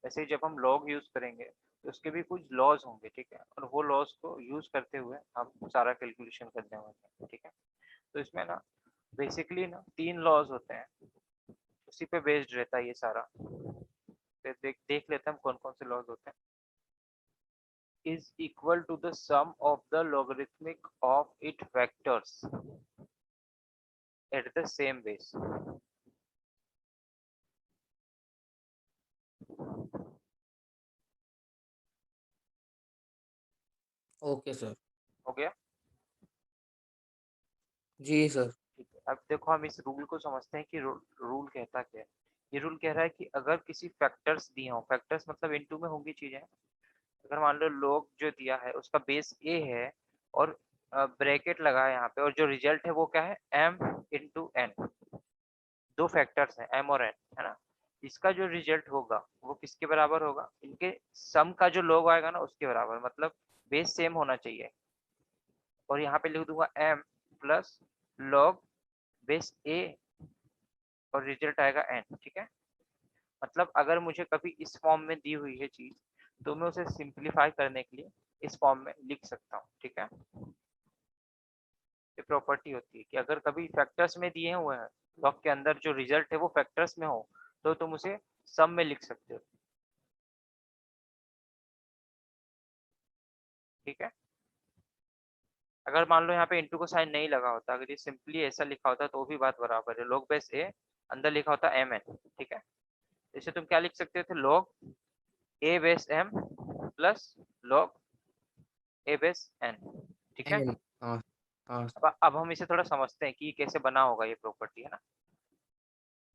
वैसे ही जब हम लॉग यूज करेंगे तो उसके भी कुछ लॉज होंगे, ठीक है, और वो लॉज को यूज करते हुए हम सारा कैलकुलेशन करने वाले हैं, ठीक है। तो इसमें ना बेसिकली ना 3 लॉज होते हैं, उसी पे बेस्ड रहता है ये सारा। तो देख लेते हैं हम कौन कौन से लॉज होते हैं। is equal to the sum of the logarithmic of its vectors at the same base। Okay sir. हो गया। जी सर। ठीक है, अब देखो हम इस रूल को समझते हैं कि रूल कहता क्या है। ये रूल कह रहा है कि अगर किसी फैक्टर्स दिए हों, फैक्टर्स मतलब इनटू में होंगी चीजें, अगर मान लो लोग जो दिया है उसका बेस ए है और ब्रैकेट लगा है यहाँ पे, और जो रिजल्ट है वो क्या है, m इंटू एन। दो फैक्टर्स हैं m और n, है ना। इसका जो रिजल्ट होगा वो किसके बराबर होगा, इनके सम का जो लॉग आएगा ना उसके बराबर, मतलब बेस सेम होना चाहिए। और यहाँ पे लिख दूंगा m plus log base a और रिजल्ट आएगा n, ठीक है। मतलब अगर मुझे कभी इस फॉर्म में दी हुई है चीज तो मैं उसे सिंप्लीफाई करने के लिए इस फॉर्म में लिख सकता हूँ, ठीक है। ये प्रॉपर्टी होती है कि अगर कभी फैक्टर्स में दिए हुए हैं, लॉग के अंदर जो रिजल्ट है वो फैक्टर्स में हो तो तुम उसे सम में लिख सकते हो, ठीक है। अगर मान लो यहाँ पे इंटू का साइन नहीं लगा होता, अगर ये सिंपली ऐसा लिखा होता तो भी बात बराबर है, लॉग बेस ए अंदर लिखा होता एम एन, ठीक है। इसे तुम क्या लिख सकते थे, लॉग ए बेस एम प्लस लॉग ए बेस एन, ठीक है। एन। हाँ। हाँ। अब हम इसे थोड़ा समझते हैं कि कैसे बना होगा ये प्रॉपर्टी, है ना।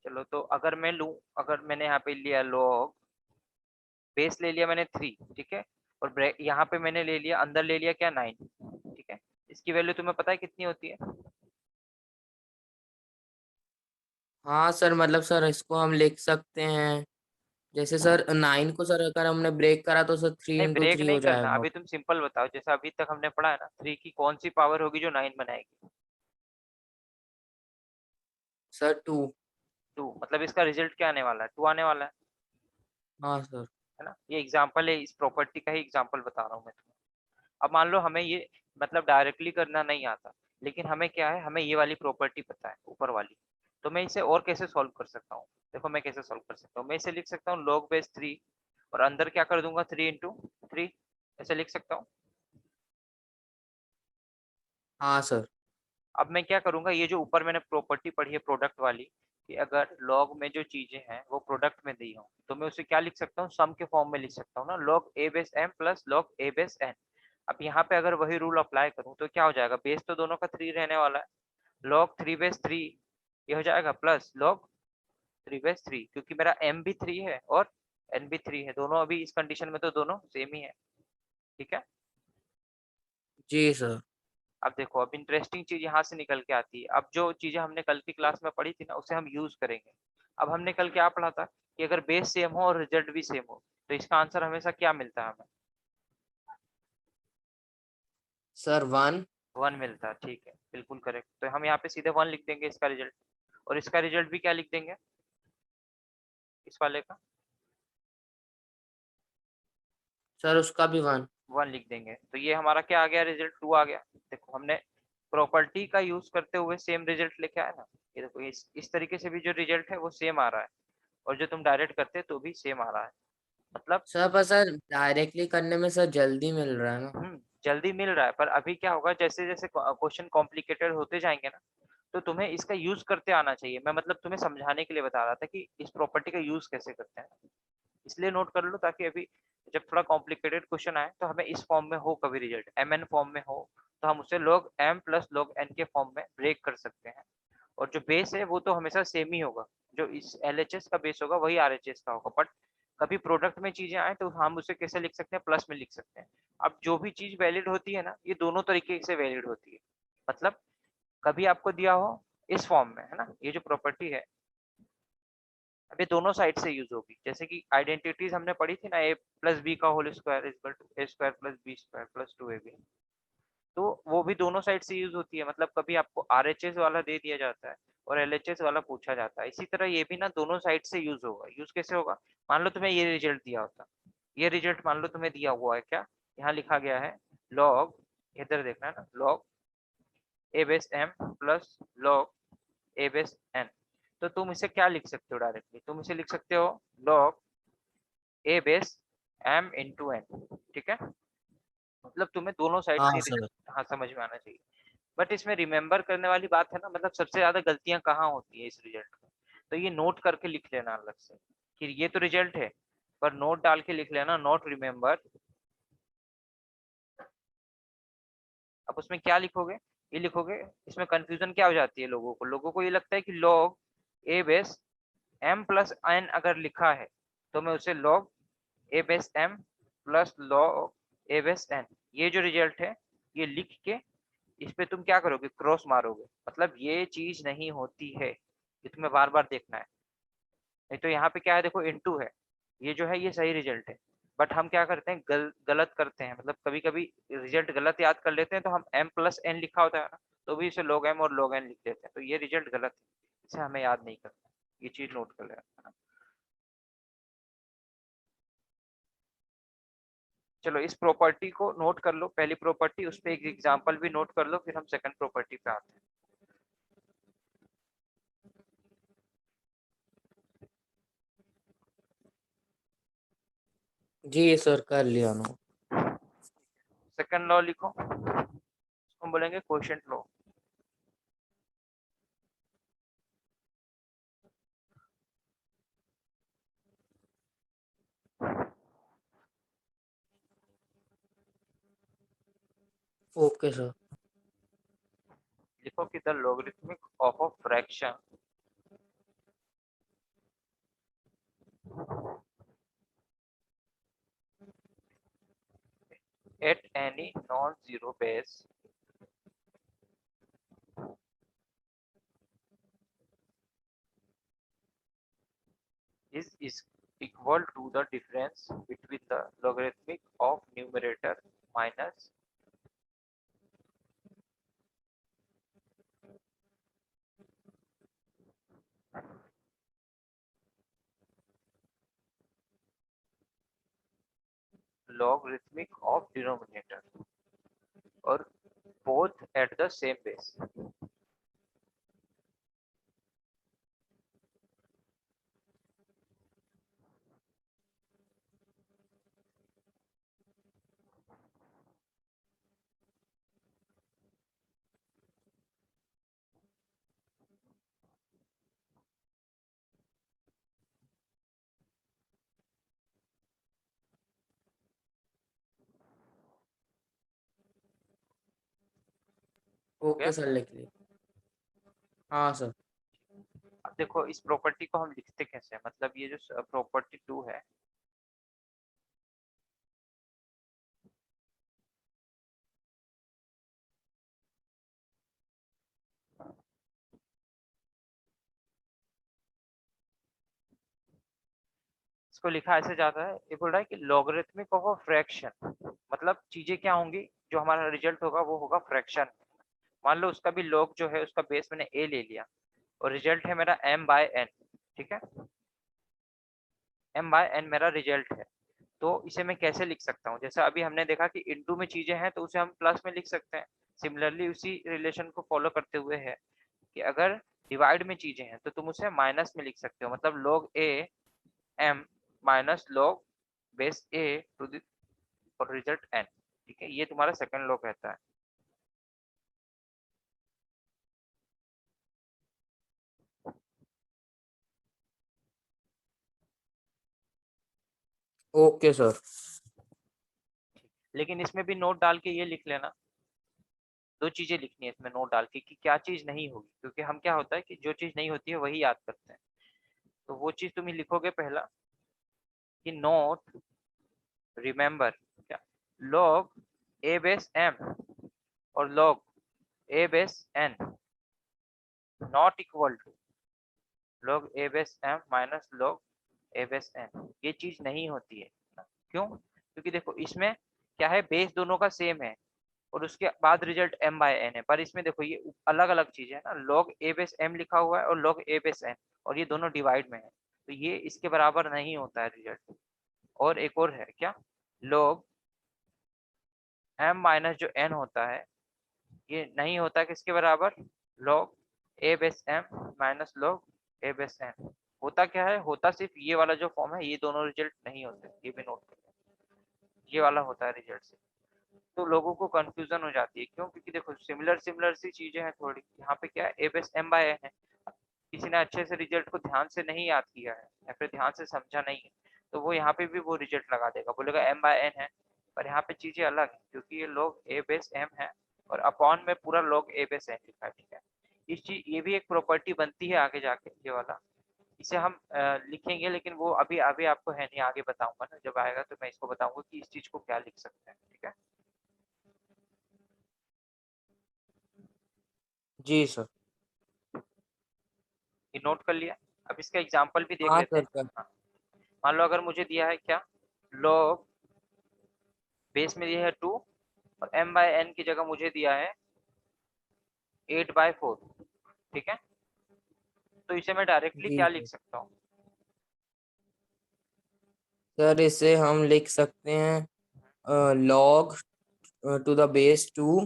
चलो तो अगर मैं लूँ, अगर मैंने यहाँ पे लिया लॉग बेस ले लिया मैंने 3, ठीक है, और यहाँ पे मैंने ले लिया अंदर ले लिया क्या 9, ठीक है। इसकी वैल्यू तुम्हें पता है कितनी होती है। हाँ सर, मतलब सर इसको हम लिख सकते हैं, जैसे सर 9 को सर अगर हमने ब्रेक करा तो सर थ्री नहीं इंटू ब्रेक थ्री नहीं हो करना, जाएगा। अभी तुम सिंपल बताओ, जैसे अभी तक हमने पढ़ा है ना, 3 की कौन सी पावर होगी जो 9 बनाएगी। सर 2। 2, मतलब इसका रिजल्ट क्या आने वाला है, 2 आने वाला हाँ सर। है ना। ये एग्जाम्पल है, इस प्रॉपर्टी का ही एग्जाम्पल बता रहा हूँ मैं तुम्हें। अब मान लो हमें ये मतलब डायरेक्टली करना नहीं आता, लेकिन हमें क्या है, हमें ये वाली प्रॉपर्टी पता है ऊपर वाली, तो मैं इसे और कैसे सॉल्व कर सकता हूँ। देखो मैं कैसे सॉल्व कर सकता हूँ, मैं इसे लिख सकता हूँ log बेस 3 और अंदर क्या कर दूंगा 3 इंटू 3, ऐसे लिख सकता हूँ। हाँ सर। अब मैं क्या करूंगा, ये जो ऊपर मैंने प्रॉपर्टी पढ़ी है प्रोडक्ट वाली, कि अगर लॉग में जो चीजें हैं वो प्रोडक्ट में दी हो तो मैं उसे क्या लिख सकता हूँ, सम के फॉर्म में लिख सकता हूँ ना, log a base m plus log a base n। अब यहाँ पे अगर वही रूल अप्लाई करूँ तो क्या हो जाएगा, बेस तो दोनों का 3 रहने वाला है, log 3 बेस 3 ये हो जाएगा, प्लस log 3 बेस 3, क्योंकि मेरा m भी 3 है और n भी 3 है, दोनों अभी इस कंडीशन में तो दोनों सेम ही है, ठीक है। जी सर। अब देखो अब इंटरेस्टिंग चीज यहाँ से निकल के आती है, अब जो चीजें हमने कल की क्लास में पढ़ी थी ना उसे हम यूज करेंगे। अब हमने कल क्या पढ़ा था कि अगर बेस सेम हो और रिजल्ट भी सेम हो तो इसका आंसर हमेशा क्या मिलता है, हमें सर 1। 1 मिलता है, ठीक है, बिल्कुल करेक्ट। तो हम यहाँ पे सीधे 1 लिख देंगे इसका रिजल्ट, और इसका रिजल्ट भी क्या लिख देंगे, इस वाले का सर उसका भी 1। 1 लिख देंगे, तो ये हमारा क्या आ गया, रिजल्ट 2 आ गया। देखो हमने प्रॉपर्टी का यूज करते हुए सेम रिजल्ट लेके आए ना। ये देखो इस तरीके से भी जो रिजल्ट है वो सेम आ रहा है, और जो तुम डायरेक्ट करते तो भी सेम आ रहा है, मतलब सर पर सर डायरेक्टली करने में सर जल्दी मिल रहा है ना। जल्दी मिल रहा है। पर अभी क्या होगा, जैसे जैसे क्वेश्चन कॉम्प्लिकेटेड होते जाएंगे ना तो तुम्हें इसका यूज करते आना चाहिए। मैं मतलब तुम्हें समझाने के लिए बता रहा था कि इस प्रॉपर्टी का यूज कैसे करते हैं, इसलिए नोट कर लो ताकि अभी जब थोड़ा कॉम्प्लिकेटेड क्वेश्चन आए तो हमें इस फॉर्म में हो, कभी रिजल्ट एम एन फॉर्म में हो तो हम उसे log m plus log n के फॉर्म में ब्रेक कर सकते हैं। और जो बेस है वो तो हमेशा सेम ही होगा, जो इस LHS का बेस होगा वही RHS का होगा, बट कभी प्रोडक्ट में चीजें आए तो हम उसे कैसे लिख सकते हैं, प्लस में लिख सकते हैं। अब जो भी चीज वैलिड होती है ना ये दोनों तरीके से वैलिड होती है, मतलब कभी आपको दिया हो इस फॉर्म में, है ना, ये जो प्रॉपर्टी है अब ये दोनों साइड से यूज होगी। जैसे कि आइडेंटिटीज हमने पढ़ी थी ना, ए प्लस बी का whole square is equal to a square plus b square plus 2ab, तो वो भी दोनों साइड से यूज होती है। मतलब कभी आपको RHS वाला दे दिया जाता है और LHS वाला पूछा जाता है। इसी तरह ये भी ना दोनों साइड से यूज होगा। यूज कैसे होगा? मान लो तुम्हें ये रिजल्ट दिया होता, ये रिजल्ट मान लो तुम्हें दिया हुआ है, क्या यहाँ लिखा गया है, लॉग, इधर देखना है ना, लॉग ए बेस एम प्लस लॉग ए बेस एन। तो तुम इसे क्या लिख सकते हो डायरेक्टली? तुम इसे लिख सकते हो लॉग ए बेस एम इंटू एन। ठीक है, मतलब तुम्हें दोनों साइड हाँ से सर। रिजल्ट हाँ समझ में आना चाहिए। बट इसमें रिमेम्बर करने वाली बात है ना, मतलब सबसे ज्यादा गलतियां कहाँ होती है इस रिजल्ट में, तो ये नोट करके लिख लेना अलग से कि ये तो रिजल्ट है, पर नोट डाल के लिख लेना, नोट रिमेम्बर। अब उसमें क्या लिखोगे? ये लिखोगे, इसमें कंफ्यूजन क्या हो जाती है लोगों को? लोगों को ये लगता है कि लॉग ए बेस एम प्लस एन अगर लिखा है तो मैं उसे लॉग ए बेस एम प्लस लॉग ए बेस एन, ये जो रिजल्ट है ये लिख के इस पे तुम क्या करोगे? क्रॉस मारोगे। मतलब ये चीज नहीं होती है, ये तुम्हें बार बार देखना है। नहीं तो यहाँ पे क्या है, देखो इनटू है, ये जो है ये सही रिजल्ट है, बट हम क्या करते हैं, गलत करते हैं, मतलब कभी कभी रिजल्ट गलत याद कर लेते हैं, तो हम एम प्लस एन लिखा होता है ना, तो भी इसे लॉग एम और लॉग एन लिख देते हैं, तो ये रिजल्ट गलत है, इसे हमें याद नहीं करना, ये चीज नोट कर लेना। चलो इस प्रॉपर्टी को नोट कर लो, पहली प्रॉपर्टी, उस पर एक एग्जाम्पल भी नोट कर लो, फिर हम सेकंड प्रॉपर्टी पे आते हैं। जी सर, कर लिया ना। सेकंड लॉ लिखो, हम बोलेंगे क्वोशिएंट लॉ। Okay sir. लिखो कि the logarithmic of a fraction at any non-zero base is equal to the difference between the logarithmic of numerator minus logarithmic of denominator or both at the same base। हो okay गया? Sir, लिख ली। हाँ sir. अब देखो इस property को हम लिखते कैसे हैं, मतलब ये जो प्रॉपर्टी टू है, इसको लिखा ऐसे जाता है, ये बोल रहा है कि लॉगरिथमिक ऑफ अ फ्रैक्शन, मतलब चीजें क्या होंगी, जो हमारा रिजल्ट होगा वो होगा फ्रैक्शन। मान लो उसका भी लॉग जो है उसका बेस मैंने ए ले लिया, और रिजल्ट है मेरा m बाय एन। ठीक है, m बाय एन मेरा रिजल्ट है, तो इसे मैं कैसे लिख सकता हूँ? जैसा अभी हमने देखा कि इनटू में चीजें हैं तो उसे हम प्लस में लिख सकते हैं। सिमिलरली उसी रिलेशन को फॉलो करते हुए है कि अगर डिवाइड में चीजें हैं तो तुम उसे माइनस में लिख सकते हो, मतलब log a m minus log base a to the और रिजल्ट n। ठीक है, ये तुम्हारा सेकंड लॉ कहता है। Okay sir. लेकिन इसमें भी नोट डाल के ये लिख लेना, दो चीजें लिखनी है इसमें नोट डाल के कि क्या चीज नहीं होगी, क्योंकि हम क्या होता है कि जो चीज नहीं होती है वही याद करते हैं, तो वो चीज तुम लिखोगे पहला कि नोट रिमेंबर क्या, log a बेस m और log a base n not equal to log a base m minus log a base n, ये चीज नहीं होती है। क्यों? क्योंकि देखो इसमें क्या है, बेस दोनों का सेम है, और उसके बाद रिजल्ट m बाय n है। पर इसमें देखो ये अलग अलग चीज है ना, log a बेस m लिखा हुआ है और log a बेस n, और ये दोनों डिवाइड में है, तो ये इसके बराबर नहीं होता है रिजल्ट। और एक और है क्या, log m माइनस जो n होता है ये नहीं होता किसके बराबर, log a base m minus log a base n। होता क्या है, होता सिर्फ ये वाला जो फॉर्म है, ये दोनों रिजल्ट नहीं होते, ये भी नोट करें, ये वाला होता है रिजल्ट से। तो लोगों को कंफ्यूजन हो जाती है, क्यों, क्योंकि देखो सिमिलर सिमिलर सी चीजें हैं थोड़ी। यहाँ पे क्या है, a base m by n है, किसी ने अच्छे से रिजल्ट को ध्यान से नहीं याद किया है या फिर ध्यान से समझा नहीं है, तो वो यहाँ पे भी वो रिजल्ट लगा देगा, बोलेगा m बाय n है। पर यहाँ पे चीजें अलग है, क्योंकि ये log a बेस m है और अपॉन में पूरा log a बेस n लिखा है, ठीक है। इस चीज, ये भी एक प्रॉपर्टी बनती है आगे जाके, ये वाला, इसे हम लिखेंगे, लेकिन वो अभी अभी आपको है नहीं, आगे बताऊंगा ना, जब आएगा तो मैं इसको बताऊंगा कि इस चीज को क्या लिख सकते हैं, ठीक है। जी सर। ये नोट कर लिया। अब इसका एग्जांपल भी देख हाँ लेते सर हैं। सर। हाँ, मान लो अगर मुझे दिया है क्या, log बेस में दिया है 2 और m बाय n की जगह मुझे दिया है 8/4, ठीक है। तो इसे मैं डायरेक्टली जी क्या लिख सर। सकता हूँ, सर इसे हम लिख सकते हैं log टू द बेस 2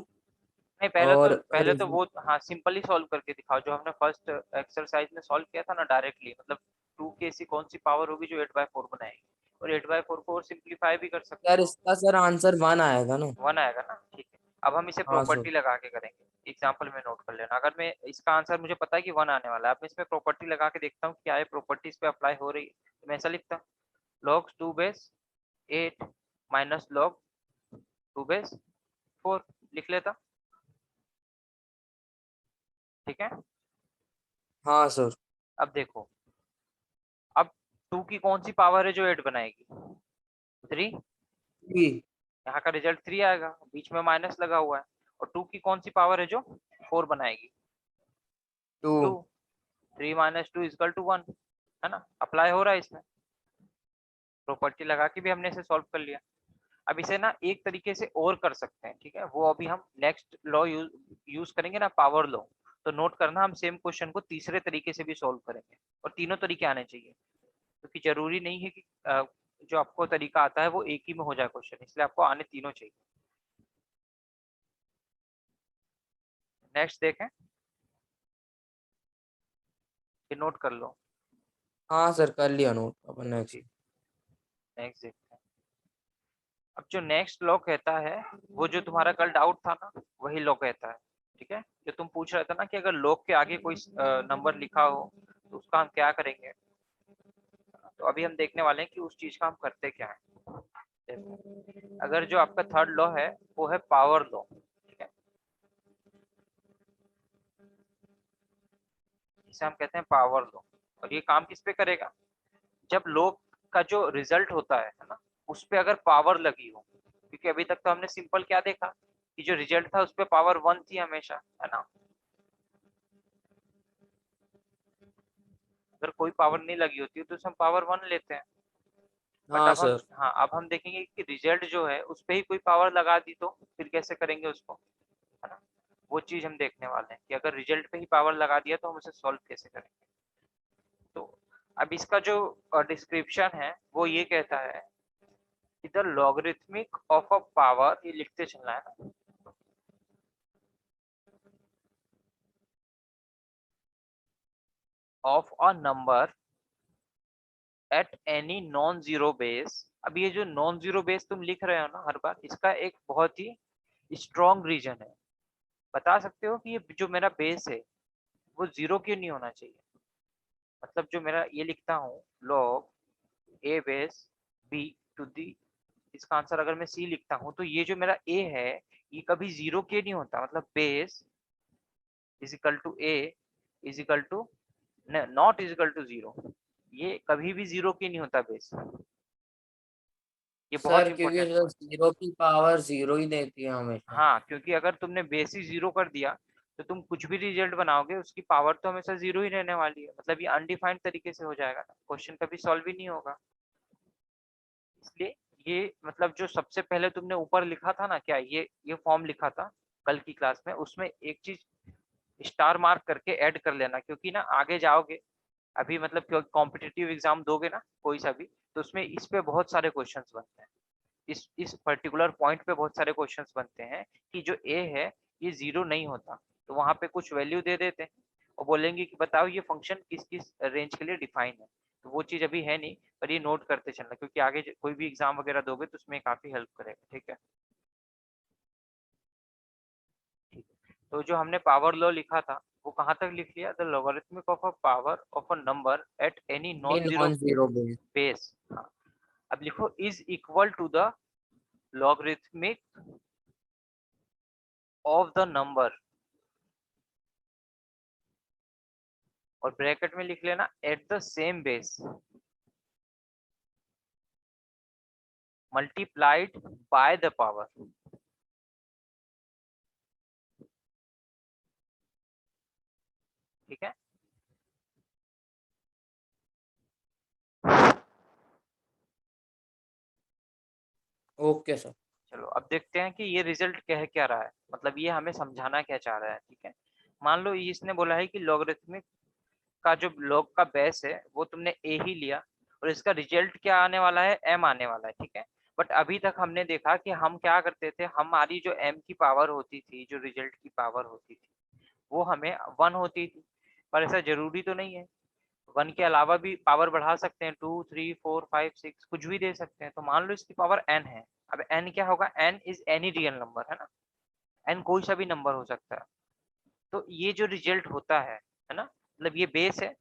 नहीं और पहले तो वो, हाँ सिंपली सॉल्व करके दिखाओ, जो हमने फर्स्ट एक्सरसाइज में सॉल्व किया था ना डायरेक्टली, मतलब 2 की ऐसी कौन सी पावर होगी जो 8/4 बनाएगी, और 8/4 को और सिंप्लीफाई भी कर सकते सर हो। इसका सर आंसर 1 आएगा ना। 1 आएगा ना, ठीक है। अब हम इसे हाँ सर। प्रॉपर्टी लगा के करेंगे, एग्जाम्पल में नोट कर लेना। अगर मैं इसका आंसर मुझे पता है कि 1 आने वाला है, अब मैं इसमें प्रॉपर्टी लगा के देखता हूँ क्या ये प्रॉपर्टी इस पे अप्लाई हो रही है, तो मैं ऐसा लिखता हूँ, log 2 base 8 minus log 2 base 4 लिख लेता, ठीक है। हाँ सर। अब देखो, अब 2 की कौन सी पावर है जो 8 बनाएगी, 3, जी। यहाँ का रिजल्ट 3 आएगा, बीच में माइनस लगा हुआ है। और 2 की कौन सी पावर है जो 4 बनाएगी, 2। 2, 3 माइनस 2 इजकल टू 1, है ना, अप्लाई हो रहा है इसमें, प्रॉपर्टी लगा के भी हमने इसे सॉल्व कर लिया। अब इसे ना एक तरीके से और कर सकते हैं, ठीक है, वो अभी हम नेक्स्ट लॉ यूज करेंगे ना, पावर लॉ। तो नोट करना, हम सेम क्वेश्चन को तीसरे तरीके से भी सॉल्व करेंगे, और तीनों तरीके आने चाहिए, क्योंकि जरूरी नहीं है कि जो आपको तरीका आता है वो एक ही में हो जाए क्वेश्चन, इसलिए आपको आने तीनों चाहिए। नेक्स्ट देखें, ये नोट कर लो। हाँ सर कर लिया नोट अपन नेक्स्ट। ठीक, नेक्स्ट देखते हैं। अब जो नेक्स्ट लॉ कहता है, वो जो तुम्हारा कल डाउट था ना, वही लॉ कहता है, ठीक है। जो तुम पूछ रहे थे ना कि अगर लॉग के आगे कोई नंबर लिखा हो तो उसका हम क्या करेंगे, तो अभी हम देखने वाले हैं कि उस चीज का हम करते क्या है। देखो, अगर जो आपका थर्ड लॉ है वो है पावर लॉ, ठीक है, इसे हम कहते हैं पावर लॉ। और ये काम किस पे करेगा, जब लॉग का जो रिजल्ट होता है ना, उस पे अगर पावर लगी हो, क्योंकि अभी तक तो हमने सिंपल क्या देखा कि जो रिजल्ट था उस पे पावर 1 थी हमेशा, है ना। अगर कोई पावर नहीं लगी होती है तो उसे हम पावर 1 लेते हैं। बट हाँ अब हम, सर। हाँ अब हम देखेंगे कि रिजल्ट जो है उस पे ही कोई पावर लगा दी तो फिर कैसे करेंगे उसको, है ना। वो चीज हम देखने वाले हैं कि अगर रिजल्ट पे ही पावर लगा दिया तो हम उसे सॉल्व कैसे करेंगे। तो अब इसका जो डिस्क्रिप्शन है वो ये कहता है कि the logarithmic of a power, ये लिखते चलना है ना, of a number at any non zero base. अब ये जो नॉन जीरो बेस तुम लिख रहे हो ना हर बार, इसका एक बहुत ही स्ट्रॉन्ग रीजन है। बता सकते हो कि ये जो मेरा बेस है वो जीरो क्यों नहीं होना चाहिए, मतलब जो मेरा ये लिखता हूँ log a base b to the, इसका आंसर अगर मैं c लिखता हूँ, तो ये जो मेरा a है ये कभी जीरो क्यों नहीं होता, मतलब base is equal to a is equal to, not is equal to zero, ये कभी भी जीरो क्यों नहीं होता बेस, ये बहुत सर क्योंकि इंपॉर्टेंट सर पॉइंट। 0 की पावर 0 ही देती है हमेशा। हाँ, क्योंकि अगर तुमने बेस ही जीरो कर दिया तो तुम कुछ भी रिजल्ट बनाओगे उसकी पावर तो हमेशा जीरो ही रहने वाली है, मतलब ये अनडिफाइंड तरीके से हो जाएगा ना, क्वेश्चन कभी सॉल्व ही नहीं होगा। इसलिए ये मतलब जो सबसे पहले तुमने ऊपर लिखा था ना, क्या ये फॉर्म लिखा था कल की क्लास में, उसमें एक चीज स्टार मार्क करके ऐड कर लेना, क्योंकि ना आगे जाओगे अभी मतलब कॉम्पिटिटिव एग्जाम दोगे ना कोई सा भी, तो उसमें इस पे बहुत सारे क्वेश्चंस बनते हैं, इस पर्टिकुलर पॉइंट पे बहुत सारे क्वेश्चंस बनते हैं कि जो ए है ये 0 नहीं होता, तो वहां पे कुछ वैल्यू दे देते हैं और बोलेंगे कि बताओ ये फंक्शन किस किस रेंज के लिए डिफाइन है। तो वो चीज अभी है नहीं, पर ये नोट करते चलना, क्योंकि आगे कोई भी एग्जाम वगैरह दोगे तो उसमें काफी हेल्प करेगा। ठीक है, ठीक है। तो जो हमने पावर लॉ लिखा था वो कहाँ तक लिख लिया, the logarithmic of a power of a number at any ये non zero non zero base. Base. हाँ, अब लिखो is equal to the logarithmic of the number, और ब्रैकेट में लिख लेना at the same base multiplied by the power. ठीक है, ओके सर। चलो अब देखते हैं कि ये रिजल्ट कह क्या रहा है, मतलब ये हमें समझाना क्या चाह रहा है। ठीक है, मान लो इसने बोला है कि लॉगरिथमिक का जो लॉग का बेस है वो तुमने ए ही लिया, और इसका रिजल्ट क्या आने वाला है, एम आने वाला है। ठीक है, बट अभी तक हमने देखा कि हम क्या करते थे, हमारी जो एम की पावर होती थी, जो रिजल्ट की पावर होती थी वो हमें 1 होती थी, पर ऐसा जरूरी तो नहीं है, 1 के अलावा भी पावर बढ़ा सकते हैं, 2 3 4 5 6 कुछ भी दे सकते हैं। तो मान लो इसकी पावर n है, अब n क्या होगा, n is any real number, है ना, n कोई सा भी नंबर हो सकता है। तो ये जो रिजल्ट होता है ना, मतलब ये बेस है,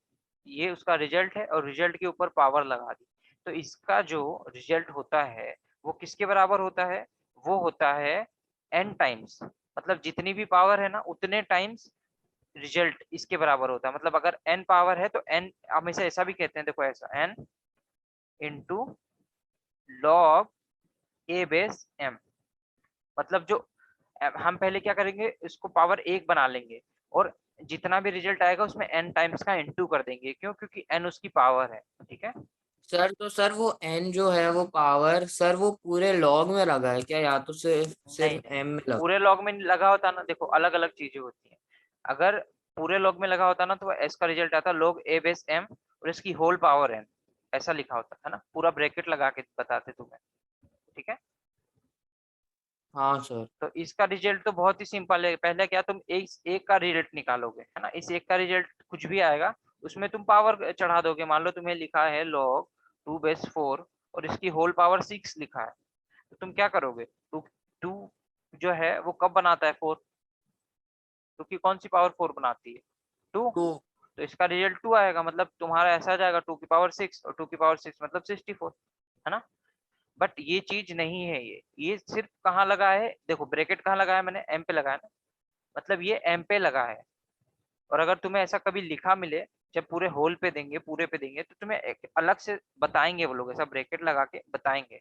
ये उसका रिजल्ट है, और रिजल्ट के ऊपर पावर लगा दी, तो इसका जो रिजल्ट होता है वो किसके बराबर होता है, वो होता है n टाइम्स, मतलब जितनी भी पावर है ना उतने टाइम्स रिजल्ट इसके बराबर होता है। मतलब अगर n पावर है तो n हमेशा ऐसा भी कहते हैं, देखो ऐसा n इंटू लॉग ए बेस m, मतलब जो हम पहले क्या करेंगे, इसको पावर 1 बना लेंगे, और जितना भी रिजल्ट आएगा उसमें n टाइम्स का इंटू कर देंगे, क्यों, क्योंकि n उसकी पावर है। ठीक है, सर तो सर वो एन जो है वो पावर सर वो पूरे लॉग में लगा है क्या, या तो नहीं सिर्फ नहीं, एम में लगा। पूरे लॉग में लगा होता ना, देखो अलग अलग चीजें होती हैं, अगर पूरे लॉग में लगा होता ना तो s का रिजल्ट आता लॉग ए बेस m, और इसकी होल पावर n, ऐसा लिखा होता है ना, पूरा ब्रैकेट लगा के बताते तुम्हें। ठीक है, हाँ सर। तो इसका रिजल्ट तो बहुत ही सिंपल है, पहले क्या तुम एक का रिजल्ट निकालोगे, है ना, इस एक का रिजल्ट कुछ भी आएगा उसमें तुम पावर चढ़ा दोगे। मान लो तुम्हें लिखा है लॉग 2/4 और इसकी होल पावर 6 लिखा है, तो तुम क्या करोगे, टू टू जो है वो कब बनाता है, 4, टू की कौन सी पावर 4 बनाती है, 2, टू। तो इसका रिजल्ट 2 आएगा, मतलब तुम्हारा ऐसा आ जाएगा 2 की पावर 6, और 2 की पावर 6 मतलब 64, है ना। बट ये चीज नहीं है, ये सिर्फ कहाँ लगा है, देखो ब्रैकेट कहाँ लगाया है मैंने, एम पे लगाया ना, मतलब ये एम पे लगा है। और अगर तुम्हें ऐसा कभी लिखा मिले, जब पूरे होल पे देंगे, पूरे पे देंगे, तो तुम्हें एक अलग से बताएंगे वो लोग, ऐसा ब्रैकेट लगा के बताएंगे,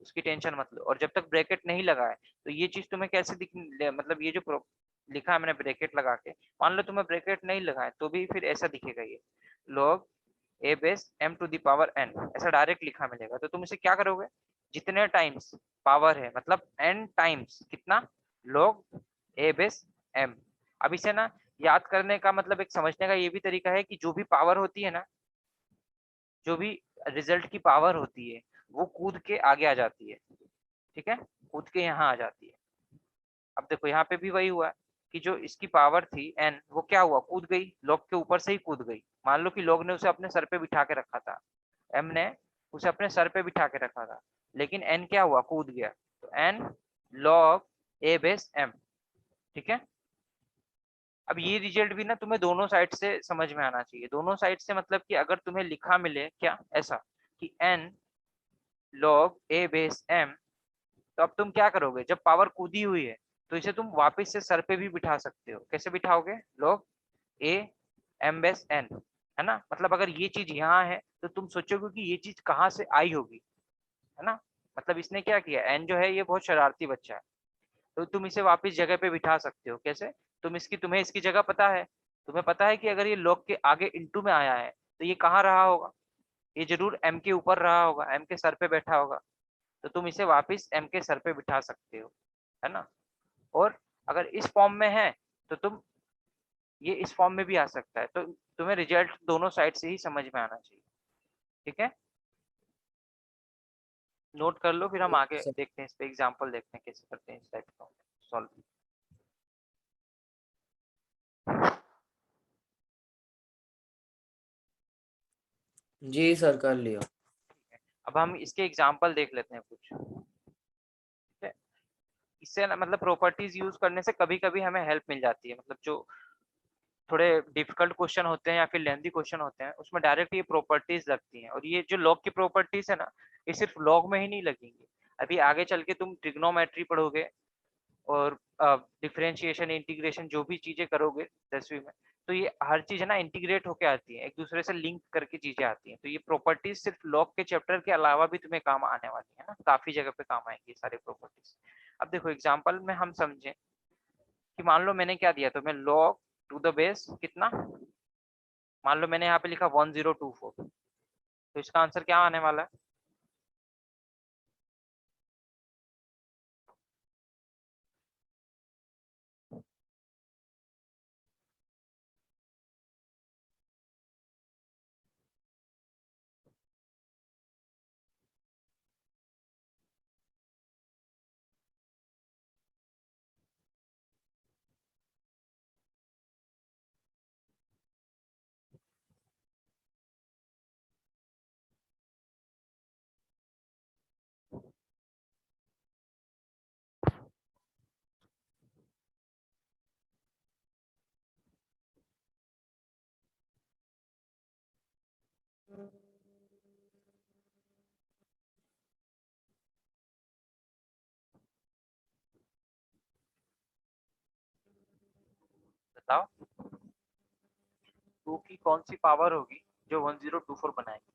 उसकी टेंशन मत लो। और जब तक ब्रैकेट नहीं लगा है तो ये चीज तुम्हें कैसे दिख, मतलब ये जो लिखा है मैंने ब्रैकेट लगा के, मान लो तुम्हें ब्रैकेट नहीं लगा है तो भी फिर ऐसा दिखेगा, ये log a base m to the power n, ऐसा डायरेक्ट लिखा मिलेगा। तो तुम इसे क्या करोगे, जितने टाइम्स पावर है, मतलब n टाइम्स कितना, log a बेस m। अब इसे ना याद करने का मतलब, एक समझने का ये भी तरीका है कि जो भी पावर होती है ना, जो भी रिजल्ट की पावर होती है वो कूद के आगे आ जाती है। ठीक है, कूद के यहाँ आ जाती है। अब देखो यहाँ पे भी वही हुआ कि जो इसकी पावर थी n, वो क्या हुआ, कूद गई, लॉग के ऊपर से ही कूद गई। मान लो कि लॉग ने उसे अपने सर पे बिठा के रखा था, m ने उसे अपने सर पे बिठा के रखा था, लेकिन n क्या हुआ, कूद गया, तो n log a base m। ठीक है, अब ये रिजल्ट भी ना तुम्हें दोनों साइड से समझ में आना चाहिए, दोनों साइड से मतलब कि अगर तुम्हें लिखा मिले क्या ऐसा कि n log a base m, तो अब तुम क्या करोगे, जब पावर कूदी हुई है तो इसे तुम वापस से सर पे भी बिठा सकते हो, कैसे बिठाओगे, log a m base n, है ना, मतलब अगर ये चीज यहाँ है तो तुम सोचोगे कि ये चीज कहाँ से आई होगी, है ना, मतलब इसने क्या किया, n जो है ये बहुत शरारती बच्चा है, तो तुम इसे वापस जगह पे बिठा सकते हो, कैसे, तुम्हें इसकी जगह पता है, तुम्हें पता है कि अगर ये log के आगे इंटू में आया है तो ये कहाँ रहा होगा, ये जरूर m के ऊपर रहा होगा, m के सर पे बैठा होगा, तो तुम इसे वापस m के सर पे बिठा सकते हो, है ना। और अगर इस फॉर्म में है तो तुम ये इस फॉर्म में भी आ सकता है, तो तुम्हें रिजल्ट दोनों साइड से ही समझ में आना चाहिए। ठीक है, नोट कर लो, फिर हम आगे सर देखते हैं, इस पे एग्जांपल देखते हैं कैसे करते हैं इस टाइप का सॉल्व। जी सर कर लिया। अब हम इसके एग्जांपल देख लेते हैं कुछ। ठीक है, इससे ना मतलब प्रॉपर्टीज यूज करने से कभी कभी हमें हेल्प मिल जाती है, मतलब जो थोड़े डिफिकल्ट क्वेश्चन होते हैं या फिर लेंथी क्वेश्चन होते हैं उसमें डायरेक्ट ये प्रॉपर्टीज लगती हैं। और ये जो लॉग की प्रॉपर्टीज है ना, ये सिर्फ लॉग में ही नहीं लगेंगी, अभी आगे चल के तुम ट्रिग्नोमेट्री पढ़ोगे और डिफरेंशिएशन इंटीग्रेशन जो भी चीजें करोगे 10वीं में, तो ये हर चीज है ना इंटीग्रेट होके आती है, एक दूसरे से लिंक करके चीजें आती हैं। तो ये प्रॉपर्टीज सिर्फ लॉग के चैप्टर के अलावा भी तुम्हें काम आने वाली है ना, काफी जगह पे काम आएंगी ये सारी प्रॉपर्टीज। अब देखो एग्जाम्पल में हम समझें कि मान लो मैंने क्या दिया, तो मैं लॉग टू द बेस कितना, मान लो मैंने यहाँ पे लिखा 1024, तो इसका आंसर क्या आने वाला है? बताओ, 2 की कौन सी पावर होगी जो 1024 बनाएगी?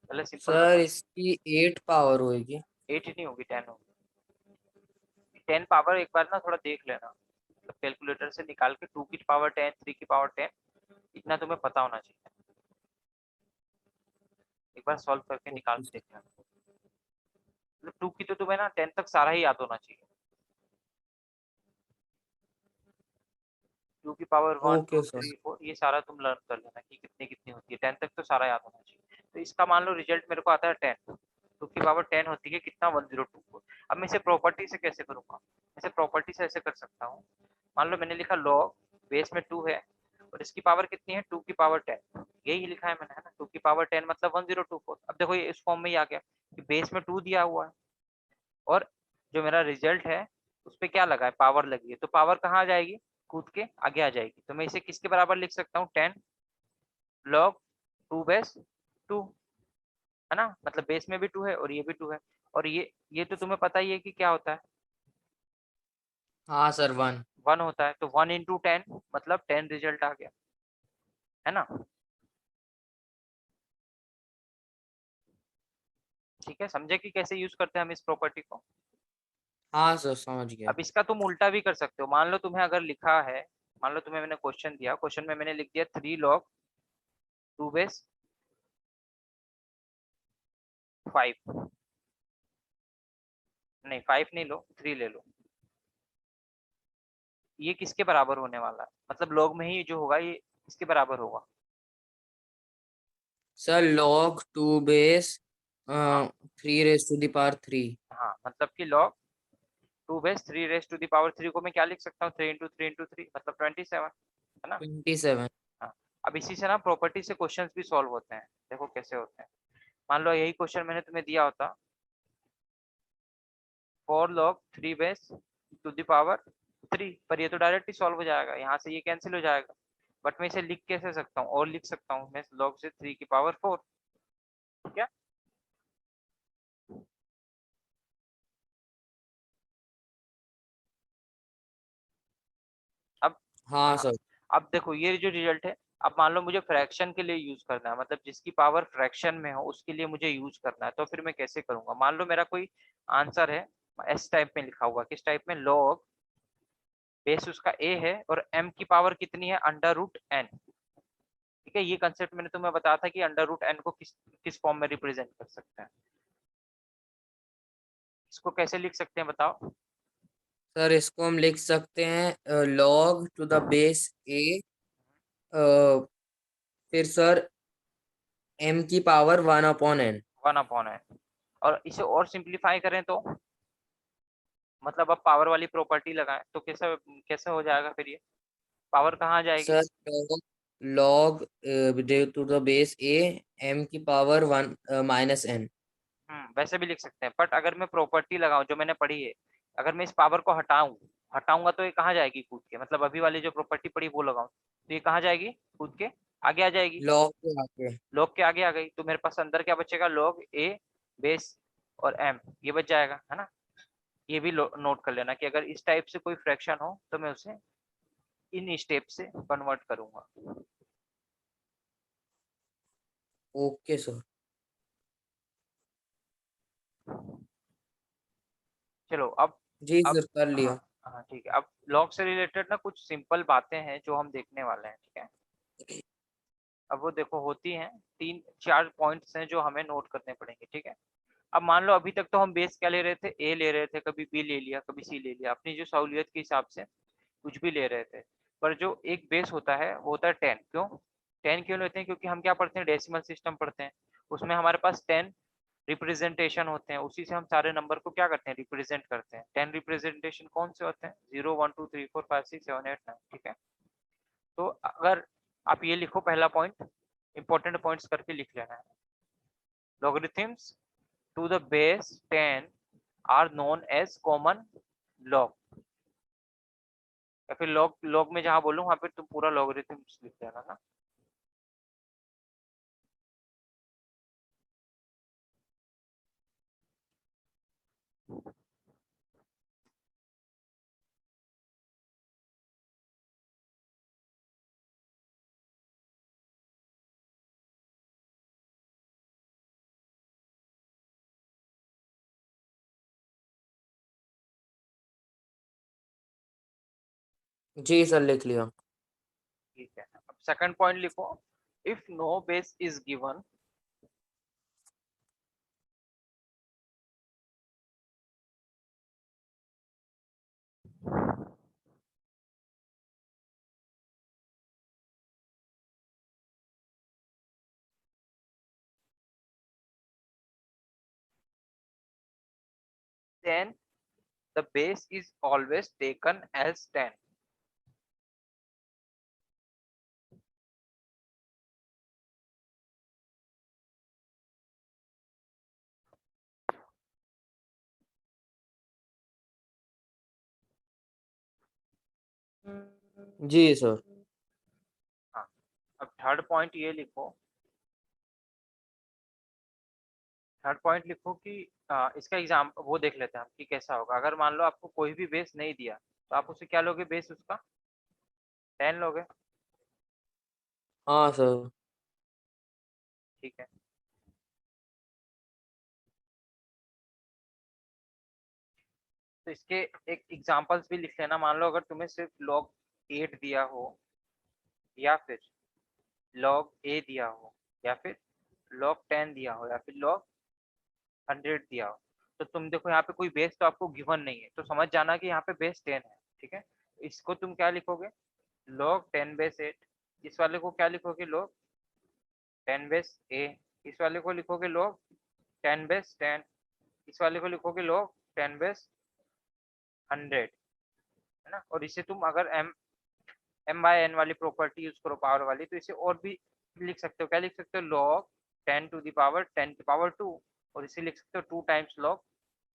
पहले सिंपल सर बताओ। इसकी 8 पावर होगी। 8 नहीं होगी, 10 होगी। 10 पावर एक बार ना थोड़ा देख लेना, मतलब कैलकुलेटर से निकाल के 2 की पावर 10, 3 की पावर 10, इतना तुम्हें पता होना चाहिए। एक बार सॉल्व करके निकाल के देख लेना, मतलब 2 की तो तुम्हें ना 10 तक सारा ही याद होना चाहिए। 2 की पावर 1 2 ओके सर। 3 4 ये सारा तुम लर्न कर लेना कि कितनी कितनी होती है, 10 तक तो सारा याद होना चाहिए। तो इसका मान लो रिजल्ट मेरे को आता है 10, 2 की पावर 10 होती है कितना, 1024। अब मैं इसे प्रॉपर्टी से कैसे करूंगा, इसे प्रॉपर्टी से ऐसे कर सकता हूँ, मान लो मैंने लिखा लॉग बेस में 2 है और इसकी पावर कितनी है, 2 की पावर 10, यही लिखा है मैंने, है ना। 2 की पावर 10 मतलब 1024। अब देखो ये इस फॉर्म में ही आ गया कि बेस में 2 दिया हुआ है और जो मेरा रिजल्ट है उस पर क्या लगा है, पावर लगी है, तो पावर कहाँ आ जाएगी, कूद के आगे आ जाएगी। तो मैं इसे किसके बराबर लिख सकता हूँ, 10 लॉग 2 बेस 2, है ना, मतलब बेस में भी 2 है और ये भी 2 है। और ये तो तुम्हें पता ही है कि क्या होता है, हाँ सर 1। 1 होता है, तो 1 इंटू 10 मतलब 10 रिजल्ट आ गया, है ना। ठीक है, समझे कि कैसे यूज करते हैं हम इस प्रॉपर्टी को। हाँ सर समझ गया। अब इसका तुम उल्टा भी कर सकते हो, मान लो तुम्हें अगर लिखा है, मान लो तुम्हें मैंने क्वेश्चन दिया, क्वेश्चन में मैंने लिख दिया 3 लॉग 2 बेस 5, नहीं 5 नहीं लो, 3 ले लो, ये किसके बराबर होने वाला है, मतलब लॉग में ही जो होगा ये किसके बराबर होगा। सर log 2 बेस हाँ 3 रेज टू द पावर 3। हाँ, मतलब कि log 2 base 3 raise to the power 3 को मैं क्या लिख सकता हूँ, 3 इंटू 3 इंटू 3 मतलब 27, है ना। 27। हाँ, अब इसी से ना प्रॉपर्टी से क्वेश्चंस भी सॉल्व होते हैं, देखो कैसे होते हैं। मान लो यही क्वेश्चन मैंने तुम्हें दिया होता, 4 log 3 base to the power 3, पर ये तो डायरेक्ट ही सॉल्व हो जाएगा, यहाँ से ये कैंसिल हो जाएगा। बट मैं इसे लिख कैसे सकता हूँ, और लिख सकता हूँ मैं लॉग से 3 की पावर 4, ठीक है। अब हाँ हाँ, सर। अब देखो ये जो रिजल्ट है, अब मान लो मुझे फ्रैक्शन के लिए यूज करना है, मतलब जिसकी पावर फ्रैक्शन में हो उसके लिए मुझे यूज करना है, तो फिर मैं कैसे करूंगा। मान लो मेरा कोई आंसर है एस टाइप में लिखा हुआ, किस टाइप में, लॉग बेस उसका ए है और एम की पावर कितनी है, अंडर रूट एन। ठीक है, ये कंसेप्ट मैंने तुम्हें बताया था कि अंडर रूट एन को किस किस फॉर्म में रिप्रेजेंट कर सकते हैं। इसको कैसे लिख सकते हैं बताओ? सर इसको हम लिख सकते हैं लॉग टू द बेस ए, फिर सर m की पावर 1/n। 1/n। और इसे और सिंप्लीफाई करें तो मतलब अब पावर वाली प्रॉपर्टी लगाएं तो कैसा कैसे हो जाएगा फिर ये? पावर कहाँ आ जाएगी? Sir log to the base A, m की पावर 1 - n। वैसे भी लिख सकते हैं, बट अगर मैं प्रॉपर्टी लगाऊं जो मैंने पढ़ी है, अगर मैं इस पावर को हटाऊंगा तो ये कहाँ जाएगी कूद के? मतलब अभी वाली जो प्रॉपर्टी पढ़ी वो लगाऊं तो ये कहाँ जाएगी कूद के? आगे आ जाएगी। लॉग के आगे। लॉग के आगे आ गई तो मेरे पास अंदर क्या बचेगा? लॉग ए बेस और एम, ये बच जाएगा, है ना? ये भी नोट कर लेना कि अगर इस टाइप से कोई फ्रैक्शन हो तो मैं उसे इन स्टेप से कन्वर्ट करूंगा। Okay sir. चलो अब जी अब सर, कर हाँ लिया। हाँ ठीक है। अब लॉग से रिलेटेड ना कुछ सिंपल बातें हैं जो हम देखने वाले हैं, ठीक है? अब वो देखो होती हैं, 3-4 पॉइंट्स हैं जो हमें नोट करने पड़ेंगे, ठीक है? अब मान लो अभी तक तो हम बेस क्या ले रहे थे? ए ले रहे थे, कभी बी ले लिया, कभी सी ले लिया, अपनी जो सहूलियत के हिसाब से कुछ भी ले रहे थे। पर जो एक बेस होता है वो होता है 10। क्यों 10 क्यों लेते हैं? क्योंकि हम क्या पढ़ते हैं? डेसिमल सिस्टम पढ़ते हैं। उसमें हमारे पास 10 रिप्रेजेंटेशन होते हैं, उसी से हम सारे नंबर को क्या करते हैं? रिप्रेजेंट करते हैं। 10 रिप्रेजेंटेशन कौन से होते हैं? 0 1 2 3 4 5 6 7 8 9, ठीक है? तो अगर आप ये लिखो, पहला पॉइंट इंपॉर्टेंट पॉइंट्स करके लिख लेना है। logarithms to the base 10 are known as common log, या फिर log log में जहां बोलूं वहां पे तुम पूरा logarithms लिख देना ना। जी सर, लिख लिया। ठीक है, अब सेकंड पॉइंट लिखो। If no base is given, then the base is always taken as 10। जी सर। हाँ, अब थर्ड पॉइंट ये लिखो। थर्ड पॉइंट लिखो कि इसका एग्जाम वो देख लेते हैं हम कि कैसा होगा। अगर मान लो आपको कोई भी बेस नहीं दिया तो आप उसे क्या लोगे? बेस उसका 10 लोगे, हाँ सर। ठीक है? तो इसके एक एग्जांपल्स भी लिख लेना। मान लो अगर तुम्हें सिर्फ log 8 दिया हो, या फिर log a दिया हो, या फिर log 10 दिया हो, या फिर log 100 दिया हो, तो तुम देखो यहाँ पे कोई बेस तो आपको गिवन नहीं है, तो समझ जाना कि यहाँ पे बेस 10 है, ठीक है? इसको तुम क्या लिखोगे? log 10 base 8। इस वाले को क्या लिखोगे? log 10 base a। इस वाले को लिखोगे log 10 बेस 10। इस वाले को लिखोगे log 10 बेस 100, है ना? और इसे तुम अगर m/n वाली प्रॉपर्टी यूज करो पावर वाली, तो इसे और भी लिख सकते हो। क्या लिख सकते हो? log 10 टू द पावर 10 की पावर 2। और इसे लिख सकते हो 2 टाइम्स log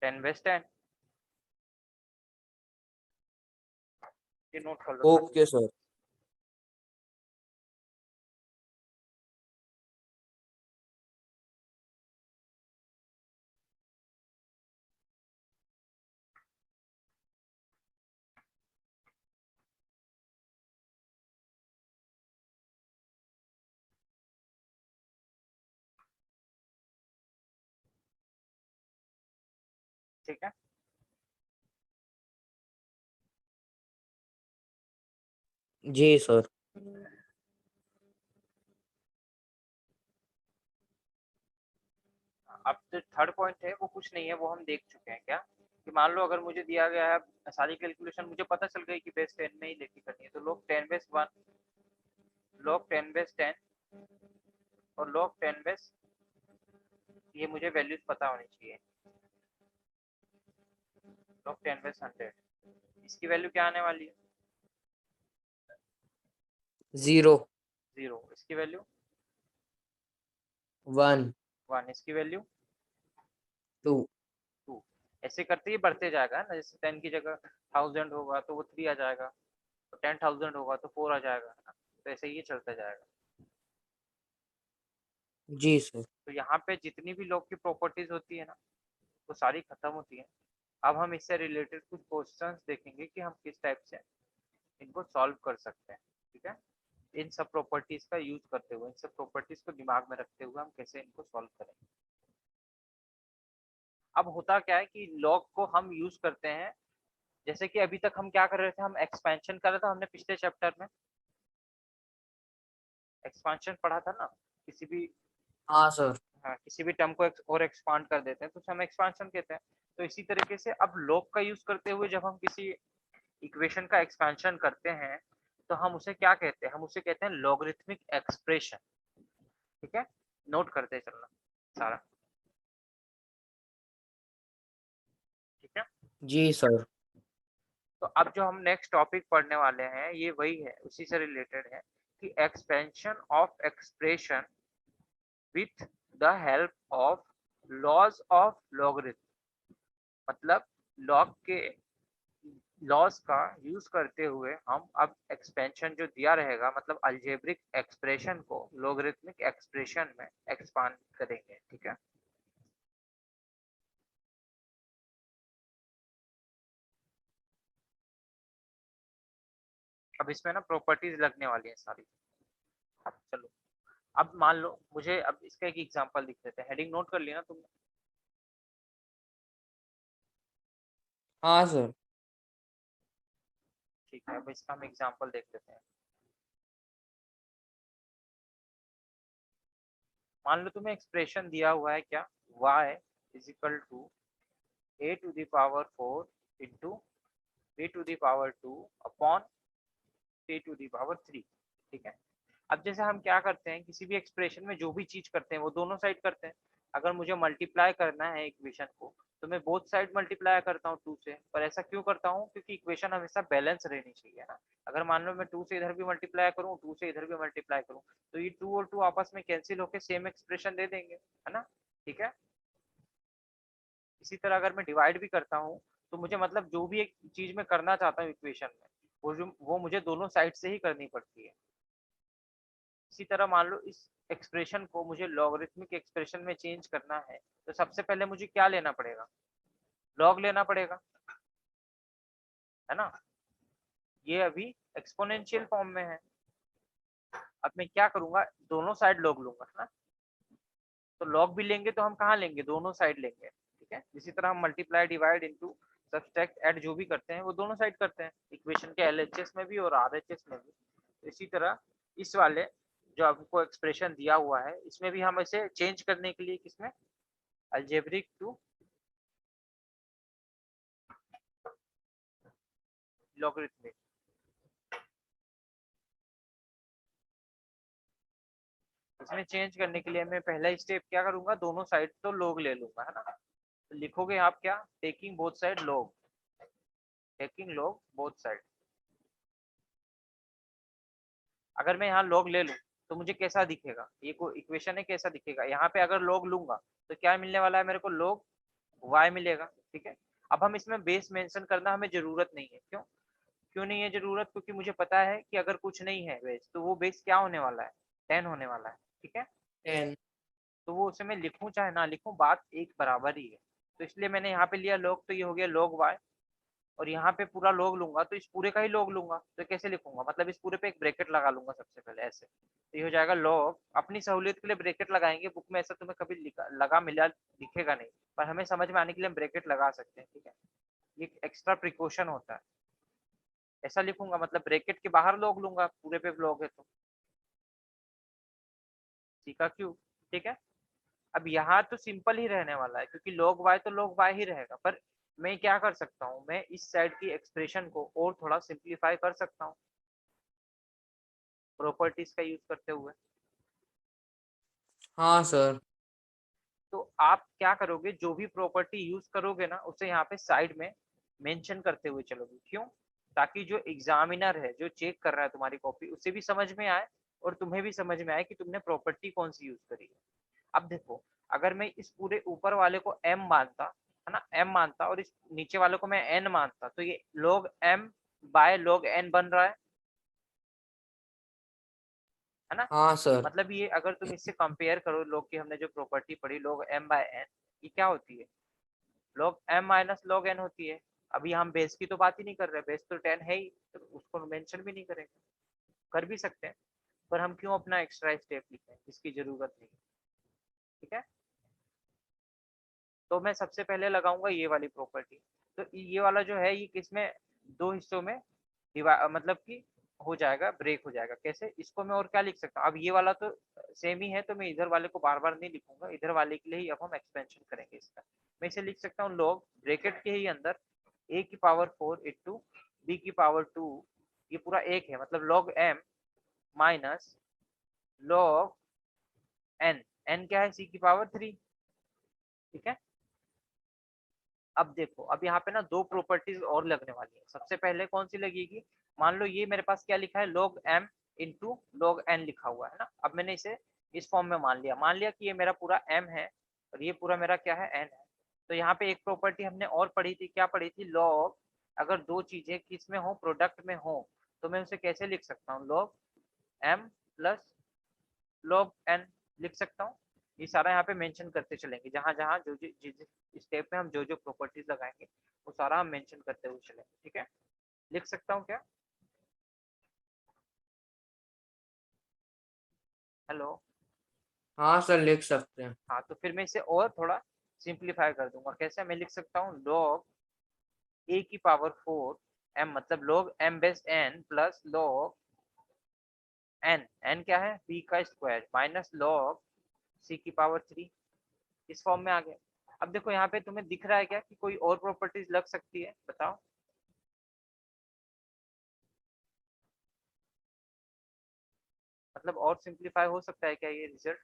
10 बेस 10। ये नोट कर लो थोड़ा। Okay sir. ठीक है, जी सर। अब जो थर्ड पॉइंट है वो कुछ नहीं है, वो हम देख चुके हैं क्या, कि मान लो अगर मुझे दिया गया है सारी कैलकुलेशन मुझे पता चल गई कि बेस 10 में ही लेके करनी है, तो log 10 बेस 1, log 10 बेस 10 और log 10 बेस, ये मुझे वैल्यूज पता होनी चाहिए। log 10 बेस 100, इसकी वैल्यू क्या आने वाली है? 0 0। इसकी वैल्यू 1 1। इसकी वैल्यू 2 2। ऐसे करते ही बढ़ते जाएगा ना, जैसे 10 की जगह 1000 होगा तो वो 3 आ जाएगा, तो 10,000 होगा तो 4 आ जाएगा, है ना? तो ऐसे ही चलता जाएगा। जी सर। तो यहाँ पे जितनी भी लॉग की प्रॉपर्टीज होती है ना, वो सारी खत्म होती है। अब हम इससे रिलेटेड कुछ क्वेश्चंस देखेंगे कि हम किस टाइप से इनको सॉल्व कर सकते हैं। ठीक है, इन सब प्रॉपर्टीज का यूज करते हुए, इन सब प्रॉपर्टीज को दिमाग में रखते हुए हम कैसे इनको सॉल्व करेंगे। अब होता क्या है कि लॉग को हम यूज करते हैं, जैसे कि अभी तक हम क्या कर रहे थे, हम एक्सपेंशन कर रहे थे, हमने पिछले चैप्टर में एक्सपेंशन पढ़ा था ना, किसी भी, हाँ सर। हाँ, किसी भी टर्म को और एक्सपांड कर देते हैं तो उसे हम एक्सपांशन कहते हैं। तो इसी तरीके से अब लॉग का यूज करते हुए जब हम किसी इक्वेशन का एक्सपेंशन करते हैं तो हम उसे क्या कहते हैं, हम उसे कहते हैं लॉगरिथमिक एक्सप्रेशन। ठीक है, नोट करते चलना सारा। ठीक है, जी सर। तो अब जो हम नेक्स्ट टॉपिक पढ़ने वाले हैं ये वही है, उसी से रिलेटेड है, कि expansion of expression with the help of laws of logarithm. मतलब लॉग के लॉस का यूज करते हुए हम अब एक्सपेंशन जो दिया रहेगा, मतलब अलजेब्रिक एक्सप्रेशन को लोगरिथमिक एक्सप्रेशन में एक्सपांड करेंगे। ठीक है, अब इसमें ना प्रॉपर्टीज लगने वाली है सारी। अब चलो, अब मान लो मुझे, अब इसका एक एग्जांपल लिख देते हैं। हेडिंग नोट कर लिया ना तुमने? हाँ सर। ठीक है, अब इसका हम एग्जांपल देख लेते हैं। मान लो तुम्हें एक्सप्रेशन दिया हुआ है क्या, y is equal to a to the power 4 into b to the power 2 upon a to the power 3। ठीक है, अब जैसे हम क्या करते हैं, किसी भी एक्सप्रेशन में जो भी चीज करते हैं वो दोनों साइड करते हैं। अगर मुझे मल्टीप्लाई करना है इक्वेशन को तो मैं बोथ साइड मल्टीप्लाई करता हूँ 2 से। पर ऐसा क्यों करता हूँ, क्योंकि इक्वेशन हमेशा बैलेंस रहनी चाहिए ना। अगर मान लो मैं 2 से इधर भी मल्टीप्लाई करूँ, 2 से इधर भी मल्टीप्लाई करूँ, तो ये 2 और 2 आपस में कैंसिल होकर सेम एक्सप्रेशन दे देंगे, है ना? ठीक है, इसी तरह अगर मैं डिवाइड भी करता हूँ तो मुझे मतलब जो भी एक चीज मैं करना चाहता हूँ इक्वेशन में, वो मुझे दोनों साइड से ही करनी पड़ती है। इसी तरह मान लो इस एक्सप्रेशन को मुझे लॉगरिथमिक एक्सप्रेशन में चेंज करना है, तो सबसे पहले मुझे क्या लेना पड़ेगा, लॉग लेना पड़ेगा, है ना? ये अभी एक्सपोनेंशियल फॉर्म में है। अब मैं क्या करूंगा, दोनों साइड लॉग लूंगा, है ना? तो लॉग भी लेंगे तो हम कहाँ लेंगे, दोनों साइड लेंगे। ठीक है, इसी तरह हम multiply divide into subtract add जो भी करते हैं वो दोनों साइड करते हैं, इक्वेशन के एलएचएस में भी और आरएचएस में भी। तो इसी तरह इस वाले जो आपको एक्सप्रेशन दिया हुआ है इसमें भी हम इसे चेंज करने के लिए किसमें, अलजेब्रिक टू लॉगरिथमिक, इसमें चेंज करने के लिए मैं पहला स्टेप क्या करूंगा, दोनों साइड तो लॉग ले लूंगा, है ना? तो लिखोगे आप क्या, taking both side log, taking log both side. अगर मैं यहाँ लॉग ले लूँ तो मुझे कैसा दिखेगा, ये कोई इक्वेशन है, कैसा दिखेगा? यहाँ पे अगर लॉग लूंगा तो क्या मिलने वाला है मेरे को, लॉग y मिलेगा। ठीक है, अब हम इसमें बेस मेंशन करना हमें जरूरत नहीं है। क्यों, क्यों नहीं है जरूरत? क्योंकि मुझे पता है कि अगर कुछ नहीं है बेस तो वो बेस क्या होने वाला है, 10 होने वाला है। ठीक है, 10। तो वो उसे मैं लिखूं चाहे ना लिखूं, बात एक बराबर ही है। तो इसलिए मैंने यहाँ पे लिया लॉग, तो ये हो गया लॉग y। और यहाँ पे पूरा लॉग लूंगा तो इस पूरे का ही लॉग लूंगा, तो कैसे लिखूंगा, मतलब इस पूरे पे एक ब्रैकेट लगा लूंगा सबसे पहले ऐसे, तो ये हो जाएगा लॉग। अपनी सहूलियत के लिए ब्रैकेट लगाएंगे, बुक में ऐसा तुम्हें कभी लगा मिला दिखेगा नहीं, पर हमें समझ में आने के लिए हम ब्रैकेट लगा सकते हैं। ठीक है, ये एक्स्ट्रा प्रिकॉशन होता है। ऐसा लिखूंगा मतलब ब्रैकेट के बाहर लॉग लूंगा, पूरे पे लॉग है तो। ठीक है, क्यों? ठीक है, अब यहाँ तो सिंपल ही रहने वाला है क्योंकि log y तो log y ही रहेगा, पर मैं क्या कर सकता हूँ, मैं इस साइड की एक्सप्रेशन को और थोड़ा सिंप्लीफाई कर सकता हूँ प्रॉपर्टीज का यूज करते हुए। हाँ सर। तो आप क्या करोगे, जो भी प्रॉपर्टी यूज करोगे ना उसे यहाँ पे साइड में मेंशन करते हुए चलोगे। क्यों? ताकि जो एग्जामिनर है, जो चेक कर रहा है तुम्हारी कॉपी, उसे भी समझ में आए और तुम्हें भी समझ में आए कि तुमने प्रॉपर्टी कौन सी यूज करी है। अब देखो, अगर मैं इस पूरे ऊपर वाले को m मानता है ना, m मानता, और इस नीचे वाले को मैं n मानता, तो ये log m by log n बन रहा है ना। हाँ सर। मतलब ये अगर तुम इससे कंपेयर करो लोग की हमने जो प्रॉपर्टी पढ़ी log m बाय n, ये क्या होती है, log m minus log n होती है। अभी हम बेस की तो बात ही नहीं कर रहे, बेस तो 10 है ही, तो उसको मेंशन भी नहीं करेंगे। कर भी सकते हैं, पर हम क्यों अपना एक्स्ट्रा स्टेप लिखें जिसकी जरूरत नहीं। ठीक है, तो मैं सबसे पहले लगाऊंगा ये वाली प्रॉपर्टी। तो ये वाला जो है ये किसमें, दो हिस्सों में मतलब कि हो जाएगा, ब्रेक हो जाएगा। कैसे, इसको मैं और क्या लिख सकता हूँ, अब ये वाला तो सेम ही है, तो मैं इधर वाले को बार बार नहीं लिखूंगा, इधर वाले के लिए ही अब हम एक्सपेंशन करेंगे इसका। मैं इसे लिख सकता हूँ log ब्रेकेट के ही अंदर a की पावर 4 इंटू b की पावर 2, ये पूरा एक है, मतलब log m minus log n, n क्या है, c की पावर 3। ठीक है, अब देखो, अब यहाँ पे ना दो प्रॉपर्टीज और लगने वाली है। सबसे पहले कौन सी लगेगी, मान लो ये मेरे पास क्या लिखा है, log m into log n लिखा हुआ है ना। अब मैंने इसे इस फॉर्म में मान लिया कि ये मेरा पूरा m है और ये पूरा मेरा क्या है, n है। तो यहाँ पे एक प्रॉपर्टी हमने और पढ़ी थी, क्या पढ़ी थी, log, अगर दो चीजें किस में हो, प्रोडक्ट में हो, तो मैं उसे कैसे लिख सकता हूँ, log m plus log n लिख सकता हूँ। ये सारा यहाँ पे मेंशन करते चलेंगे, जहां जहां जो जिस स्टेप में हम जो जो प्रॉपर्टीज लगाएंगे वो सारा हम मेंशन करते हुए चलेंगे। ठीक है, लिख सकता हूँ क्या, हेलो। हाँ सर, लिख सकते हैं। हाँ, तो फिर मैं इसे और थोड़ा सिंप्लीफाई कर दूंगा। कैसे, मैं लिख सकता हूँ log a की पावर 4 m, मतलब log m base n plus log n, n क्या है, b का स्क्वायर माइनस log c की पावर 3। इस फॉर्म में आ गया। अब देखो यहाँ पे तुम्हें दिख रहा है क्या कि कोई और प्रॉपर्टीज लग सकती है, बताओ। मतलब और सिंप्लीफाई हो सकता है क्या ये रिजल्ट?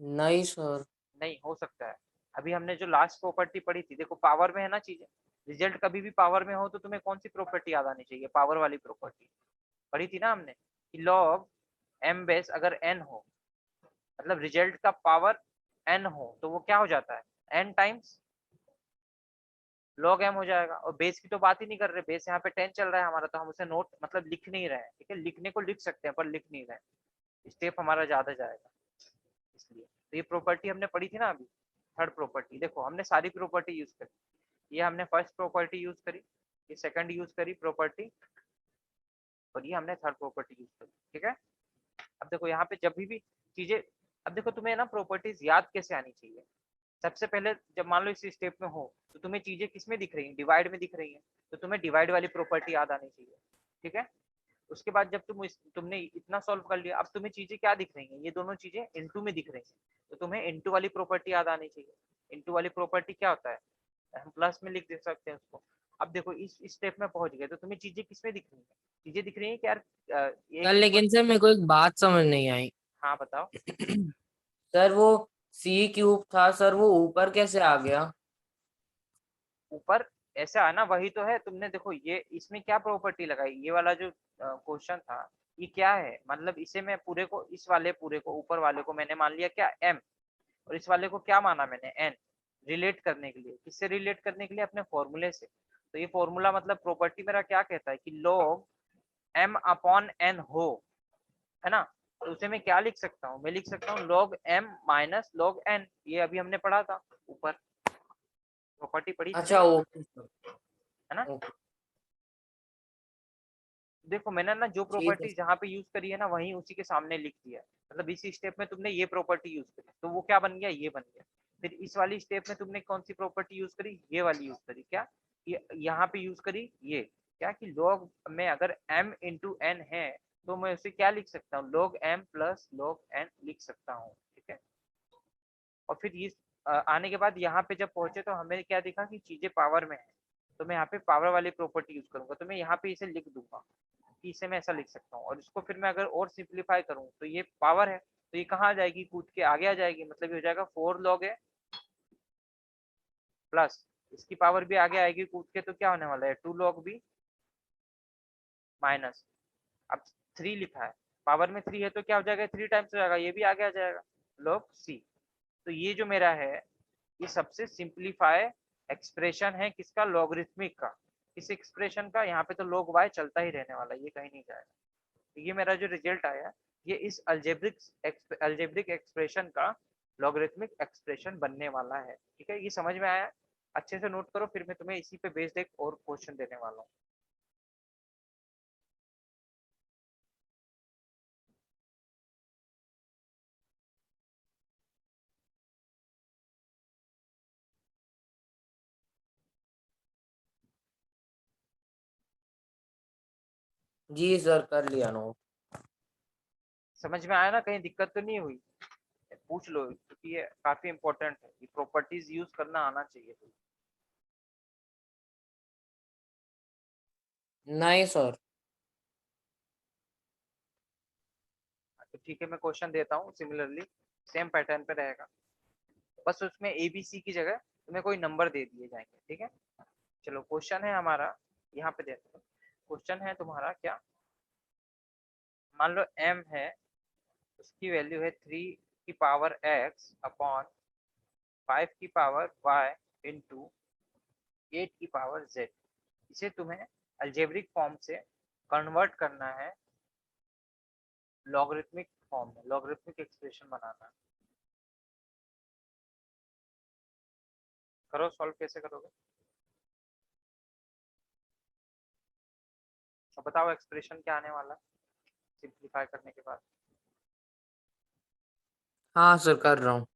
नहीं सर। नहीं हो सकता है। अभी हमने जो लास्ट प्रॉपर्टी पढ़ी थी, देखो पावर में है ना चीजें, रिजल्ट कभी भी पावर में हो तो तुम्हें कौन सी प्रॉपर्टी याद आनी चाहिए, पावर वाली प्रॉपर्टी पढ़ी थी ना हमने, कि log m बेस अगर n हो, मतलब रिजल्ट का पावर n हो, तो वो क्या हो जाता है, n टाइम्स log m हो जाएगा। और बेस की तो बात ही नहीं कर रहे, बेस यहाँ पे 10 चल रहा है हमारा, तो हम उसे नोट मतलब लिख नहीं रहे हैं। ठीक है, लिखने को लिख सकते हैं पर लिख नहीं रहे हैं, स्टेप हमारा ज्यादा जाएगा इसलिए। तो ये प्रॉपर्टी हमने पढ़ी थी ना अभी, थर्ड प्रॉपर्टी, देखो हमने सारी प्रॉपर्टी यूज करी। ये हमने फर्स्ट प्रॉपर्टी यूज करी, ये सेकंड यूज करी प्रॉपर्टी, और ये हमने थर्ड प्रॉपर्टी यूज करी। ठीक है, अब देखो यहाँ पे जब भी चीजें, अब देखो तुम्हें ना प्रॉपर्टीज याद कैसे आनी चाहिए। सबसे पहले जब मान लो इस स्टेप में हो तो तुम्हें चीजें किस में दिख रही हैं, डिवाइड में दिख रही हैं, तो तुम्हें डिवाइड वाली प्रॉपर्टी याद आनी चाहिए। ठीक है, उसके बाद जब तुमने इतना सॉल्व कर लिया, अब तुम्हें चीजें क्या दिख रही हैं, ये दोनों चीजें इनटू में दिख रही हैं, तो तुम्हें इनटू वाली प्रॉपर्टी याद आनी चाहिए। इनटू वाली प्रॉपर्टी क्या होता है, हम प्लस में लिख दे सकते हैं उसको। अब देखो इस स्टेप में पहुंच गए, तो तुम्हें चीजें किसमें दिख रही हैं, चीजें दिख रही हैं कि यार सर एक इक्वल, लेकिन सर मेरे को एक बात समझ नहीं आई। हाँ बताओ। सर वो सी क्यूब था सर, वो ऊपर कैसे आ गया? ऊपर ऐसा है ना, वही तो है, तुमने देखो ये इसमें क्या प्रॉपर्टी लगाई, ये वाला जो क्वेश्चन था, ये क्या है, मतलब इसे मैं पूरे को, इस वाले पूरे को, ऊपर वाले को मैंने मान लिया क्या, m, और इस वाले को क्या माना मैंने, n, रिलेट करने के लिए। किससे रिलेट करने के लिए, अपने फॉर्मूले से। तो ये फॉर्मूला मतलब प्रॉपर्टी मेरा क्या कहता है कि log m अपॉन n हो, है ना। तो उसे मैं क्या लिख सकता हूँ, मैं लिख सकता हूँ log m minus log n, ये अभी हमने पढ़ा था ऊपर, प्रॉपर्टी पढ़ी थी ना अच्छा, ये, ओके सर। है ना। ओके। देखो मैंने ना जो ठीक है प्रॉपर्टी सर। जहाँ पे यूज करी है ना, वहीं उसी के सामने लिख दिया है। मतलब इसी स्टेप में तुमने ये प्रॉपर्टी यूज करी, तो वो क्या बन गया, ये बन गया। फिर इस वाली स्टेप में तुमने कौन सी प्रॉपर्टी यूज करी, ये वाली यूज करी, क्या ये यहाँ पे यूज करी, ये क्या कि log में अगर m इंटू n है, तो मैं उसे क्या लिख सकता हूँ, log m plus log n लिख सकता हूँ। और फिर ये आने के बाद यहाँ पे जब पहुंचे तो हमें क्या दिखा कि चीजें पावर में है, तो मैं यहाँ पे पावर वाली प्रॉपर्टी यूज करूंगा, तो मैं यहाँ पे इसे लिख दूंगा कि इसे मैं ऐसा लिख सकता हूँ। और इसको फिर मैं अगर और सिंप्लीफाई करूँ तो ये पावर है, तो ये कहाँ आ जाएगी, कूद के आगे आ जाएगी, मतलब ये हो जाएगा 4 log है प्लस इसकी पावर भी आगे आएगी कूद के, तो क्या होने वाला है 2 log भी माइनस, अब 3 लिखा है, पावर में 3 है तो क्या हो जाएगा 3 टाइम्स हो जाएगा, ये भी आगे आ जाएगा log c। तो ये जो मेरा है ये सबसे सिंप्लीफाई एक्सप्रेशन है किसका, लॉगरिथमिक का। इस एक्सप्रेशन का यहाँ पे तो log y चलता ही रहने वाला है, ये कहीं नहीं जाएगा। तो ये मेरा जो रिजल्ट आया ये इस अल्जेब्रिक एक्सप्रेशन का लॉगरिथमिक एक्सप्रेशन बनने वाला है। ठीक है, ये समझ में आया, अच्छे से नोट करो, फिर मैं तुम्हें इसी पे बेस्ड एक और क्वेश्चन देने वाला हूँ। जी सर, कर लिया नोट। समझ में आया ना, कहीं दिक्कत तो नहीं हुई, पूछ लो क्योंकि ये काफी इंपॉर्टेंट है, ये प्रॉपर्टीज यूज करना आना चाहिए। नहीं सर। तो ठीक है, मैं क्वेश्चन देता हूँ, सिमिलरली सेम पैटर्न पे रहेगा, बस उसमें ABC की जगह तुम्हें कोई नंबर दे दिए जाएंगे। ठीक है, चलो क्वेश्चन है हमारा, यहाँ पे देखो क्वेश्चन है तुम्हारा क्या, मान लो m है, उसकी वैल्यू है 3 की पावर x अपॉन 5 की पावर y इंटू 8 की पावर z। इसे तुम्हें अल्जेब्रिक फॉर्म से कन्वर्ट करना है लॉगरिथमिक फॉर्म में, लॉगरिथमिक एक्सप्रेशन बनाना है। करो सॉल्व, कैसे करोगे, तो बताओ एक्सप्रेशन क्या आने वाला है सिंप्लीफाई करने के बाद। हाँ सर, कर रहा हूँ।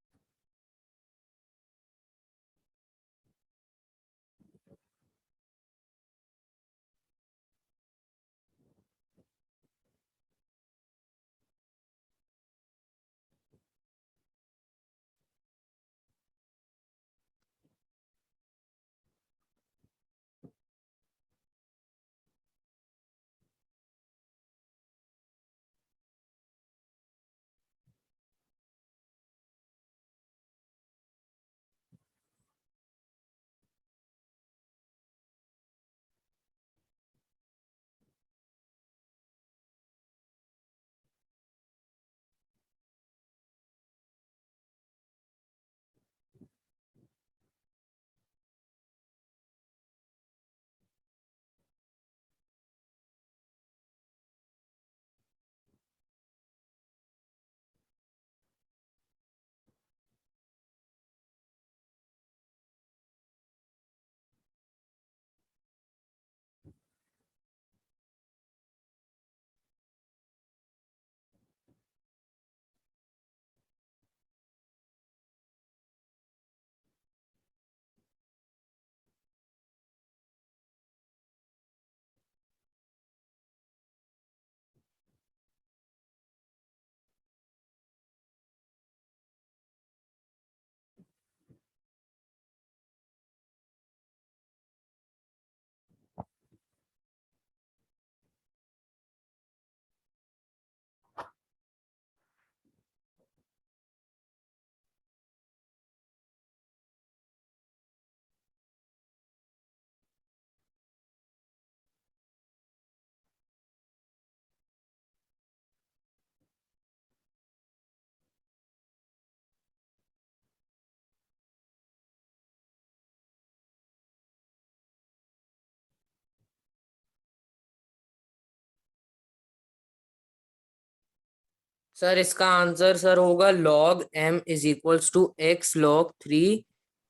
सर इसका आंसर सर होगा log m is equals to x log 3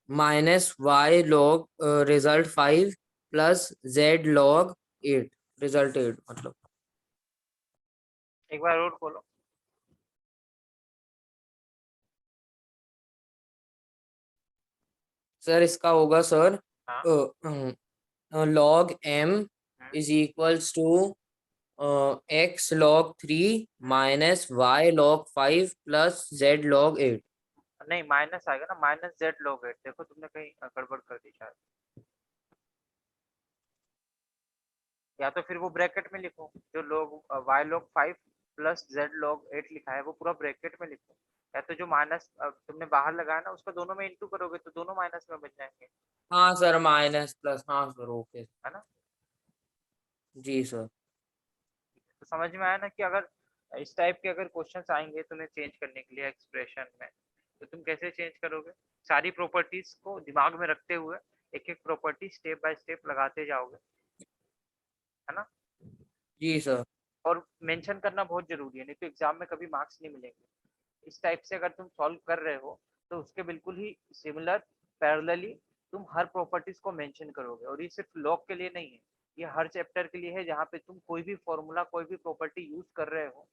minus y log result 5 plus z log 8, result 8 मतलब। एक बार और बोलो। सर इसका होगा सर हाँ। log m hmm, is equals to x log 3 minus y log 5 plus z log 8। नहीं minus आएगा ना, माइनस जेड लॉग 8। देखो तुमने कहीं गड़बड़ कर दी शायद, या तो फिर वो ब्रैकेट में लिखो, जो लोग y log 5 plus z log 8 लिखा है वो पूरा ब्रैकेट में लिखो, या तो जो माइनस तुमने बाहर लगाया ना उसका दोनों में इंटू करोगे तो दोनों माइनस में बन जाएंगे, हाँ सर, माइनस प्लस, हाँ सर, ओके। है ना। जी सर। तो समझ में आया ना कि अगर इस टाइप के अगर क्वेश्चंस आएंगे तुम्हें चेंज करने के लिए एक्सप्रेशन में, तो तुम कैसे चेंज करोगे, सारी प्रॉपर्टीज को दिमाग में रखते हुए एक एक प्रॉपर्टी स्टेप बाय स्टेप लगाते जाओगे, है ना। जी सर। और मेंशन करना बहुत जरूरी है, नहीं तो एग्जाम में कभी मार्क्स नहीं मिलेंगे। इस टाइप से अगर तुम सॉल्व कर रहे हो तो उसके बिल्कुल ही सिमिलर पैरेलली तुम हर प्रॉपर्टीज को मेंशन करोगे, और ये सिर्फ लॉग के लिए नहीं है, ये हर चैप्टर के लिए है, जहाँ पे तुम कोई भी फॉर्मूला कोई भी प्रॉपर्टी यूज कर रहे हो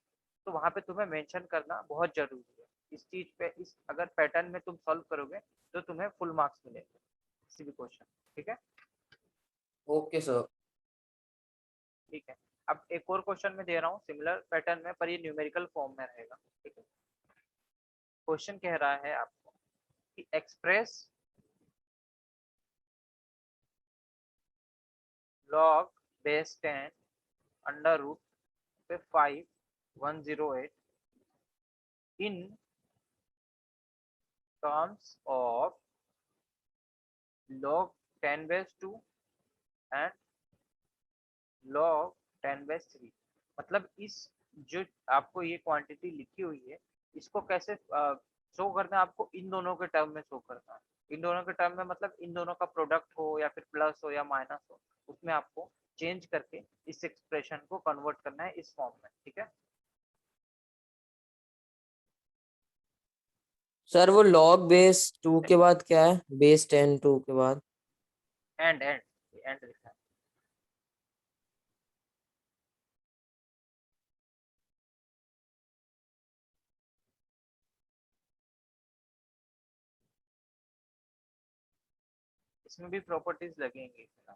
तो वहां पे तुम्हें मेंशन करना बहुत जरूरी है। इस चीज पे इस अगर पैटर्न में तुम सॉल्व करोगे तो तुम्हें फुल मार्क्स मिलेंगे किसी भी क्वेश्चन। ठीक है, ओके सर। ठीक है। अब एक और क्वेश्चन में दे रहा हूँ सिमिलर पैटर्न में, पर ये न्यूमेरिकल फॉर्म में रहेगा। ठीक है, क्वेश्चन कह रहा है आपको कि express log base 10 under root पे 5 108 in terms of log 10 base 2 and log 10 base 3। मतलब इस जो आपको ये क्वांटिटी लिखी हुई है इसको कैसे शो करना है, आपको इन दोनों के टर्म में शो करना है। इन दोनों के टर्म में मतलब इन दोनों का प्रोडक्ट हो या फिर प्लस हो या माइनस हो, उसमें आपको चेंज करके इस एक्सप्रेशन को कन्वर्ट करना है इस फॉर्म में। ठीक है, सर वो log बेस 2 के बाद क्या है, बेस 10 2 के बाद? एंड एंड एंड लिखा है। इसमें भी प्रॉपर्टीज लगेंगी ना।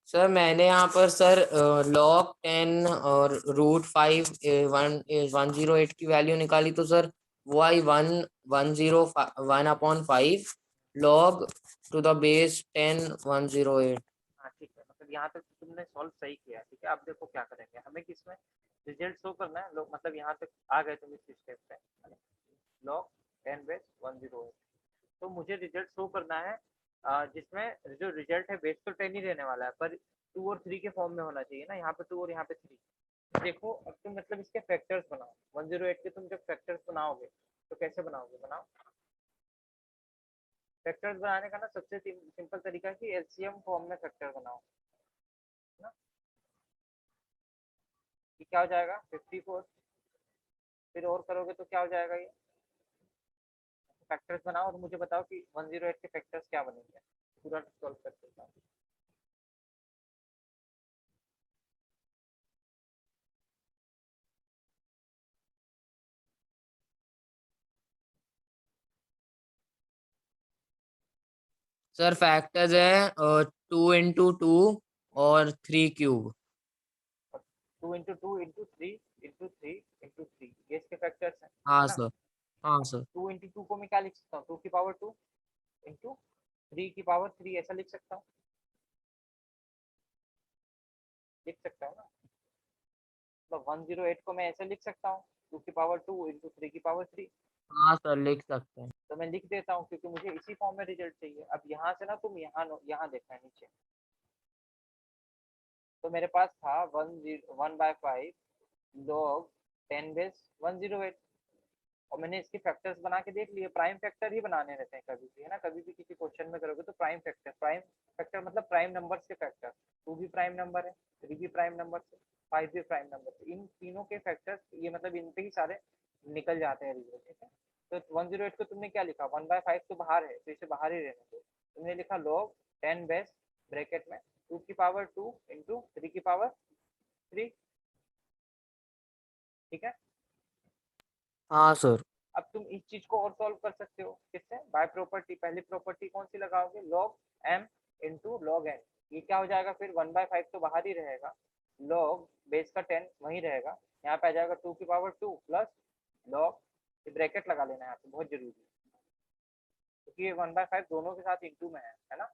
सर मैंने यहाँ पर सर log 10 और √5 108 की वैल्यू निकाली, तो सर वो आई 1 log टू द बेस 10 108। हाँ ठीक है, मतलब यहाँ तक तो तुमने सॉल्व सही किया। ठीक है, अब देखो क्या करेंगे, हमें किसमें रिजल्ट शो करना है। लोग मतलब यहाँ तक आ गए तुम इस स्टेप पे, लॉग 10 बेस 108, तो मुझे रिजल्ट शो करना है जिसमें जो रिजल्ट है बेस तो 10 ही रहने वाला है, पर 2 और 3 के फॉर्म में होना चाहिए ना, यहाँ पे 2 और यहाँ पे 3। देखो अब तुम मतलब इसके फैक्टर्स बनाओ, 108 के तुम जब फैक्टर्स बनाओगे तो कैसे बनाओगे, बनाओ। फैक्टर्स बनाने का ना सबसे सिंपल तरीका है कि एलसीएम फॉर्म में फैक्टर बनाओ, है ना। ये क्या हो जाएगा 54, फिर और करोगे तो क्या हो जाएगा ये, फैक्टर्स बनाओ और मुझे बताओ कि 108 के फैक्टर्स क्या बनेंगे, पूरा सॉल्व करते हैं। सर फैक्टर्स है 2 × 2 और 3³ 2 × 2 × 3 × 3 ये इसके फैक्टर्स हैं, हाँ है ना। सर। हाँ सर। 2 × 2 को मैं क्या लिख सकता हूँ, 2 की पावर 2 इंटू 3 की पावर 3 ऐसा लिख सकता हूँ। लिख सकता हूँ ना, मतलब 108 को मैं ऐसे लिख सकता हूँ 2 की पावर 2 इंटू 3 की पावर 3। हाँ सर लिख सकते हैं। तो मैं लिख देता हूँ क्योंकि मुझे इसी फॉर्म में रिजल्ट चाहिए। अब यहाँ से ना तुम यहाँ देखना है नीचे, तो मेरे पास था 1/5 log 10 बेस 108, और मैंने इसके फैक्टर्स बना के देख लिए। प्राइम फैक्टर ही बनाने रहते हैं कभी भी, है ना, कभी भी किसी क्वेश्चन में करोगे तो प्राइम फैक्टर मतलब प्राइम नंबर्स के फैक्टर। 2 भी प्राइम नंबर है, 3 भी प्राइम नंबर है, 5 भी प्राइम नंबर है, इन तीनों के फैक्टर्स ये मतलब इन पे ही सारे निकल जाते हैं रिजल्ट, ठीक है। तो 108 को तुमने क्या लिखा, 1/5 तो बाहर है तो इसे बाहर ही रहने दो। तुमने लिखा log 10 बेस ब्रैकेट में 2 की पावर 2 इंटू 3 की पावर 3, ठीक है। हाँ सर। अब तुम इस चीज को और सॉल्व कर सकते हो किससे, बाय प्रॉपर्टी। पहली प्रॉपर्टी कौन सी लगाओगे, log m into log n। ये क्या हो जाएगा फिर, 1/5 तो बाहर ही रहेगा, log बेस का 10 वहीं रहेगा, यहाँ पे आ जाएगा 2 की पावर 2 प्लस log, ये ब्रैकेट लगा लेना है यहाँ पे, बहुत जरूरी है क्योंकि ये 1/5 दोनों के साथ इंटू में है ना।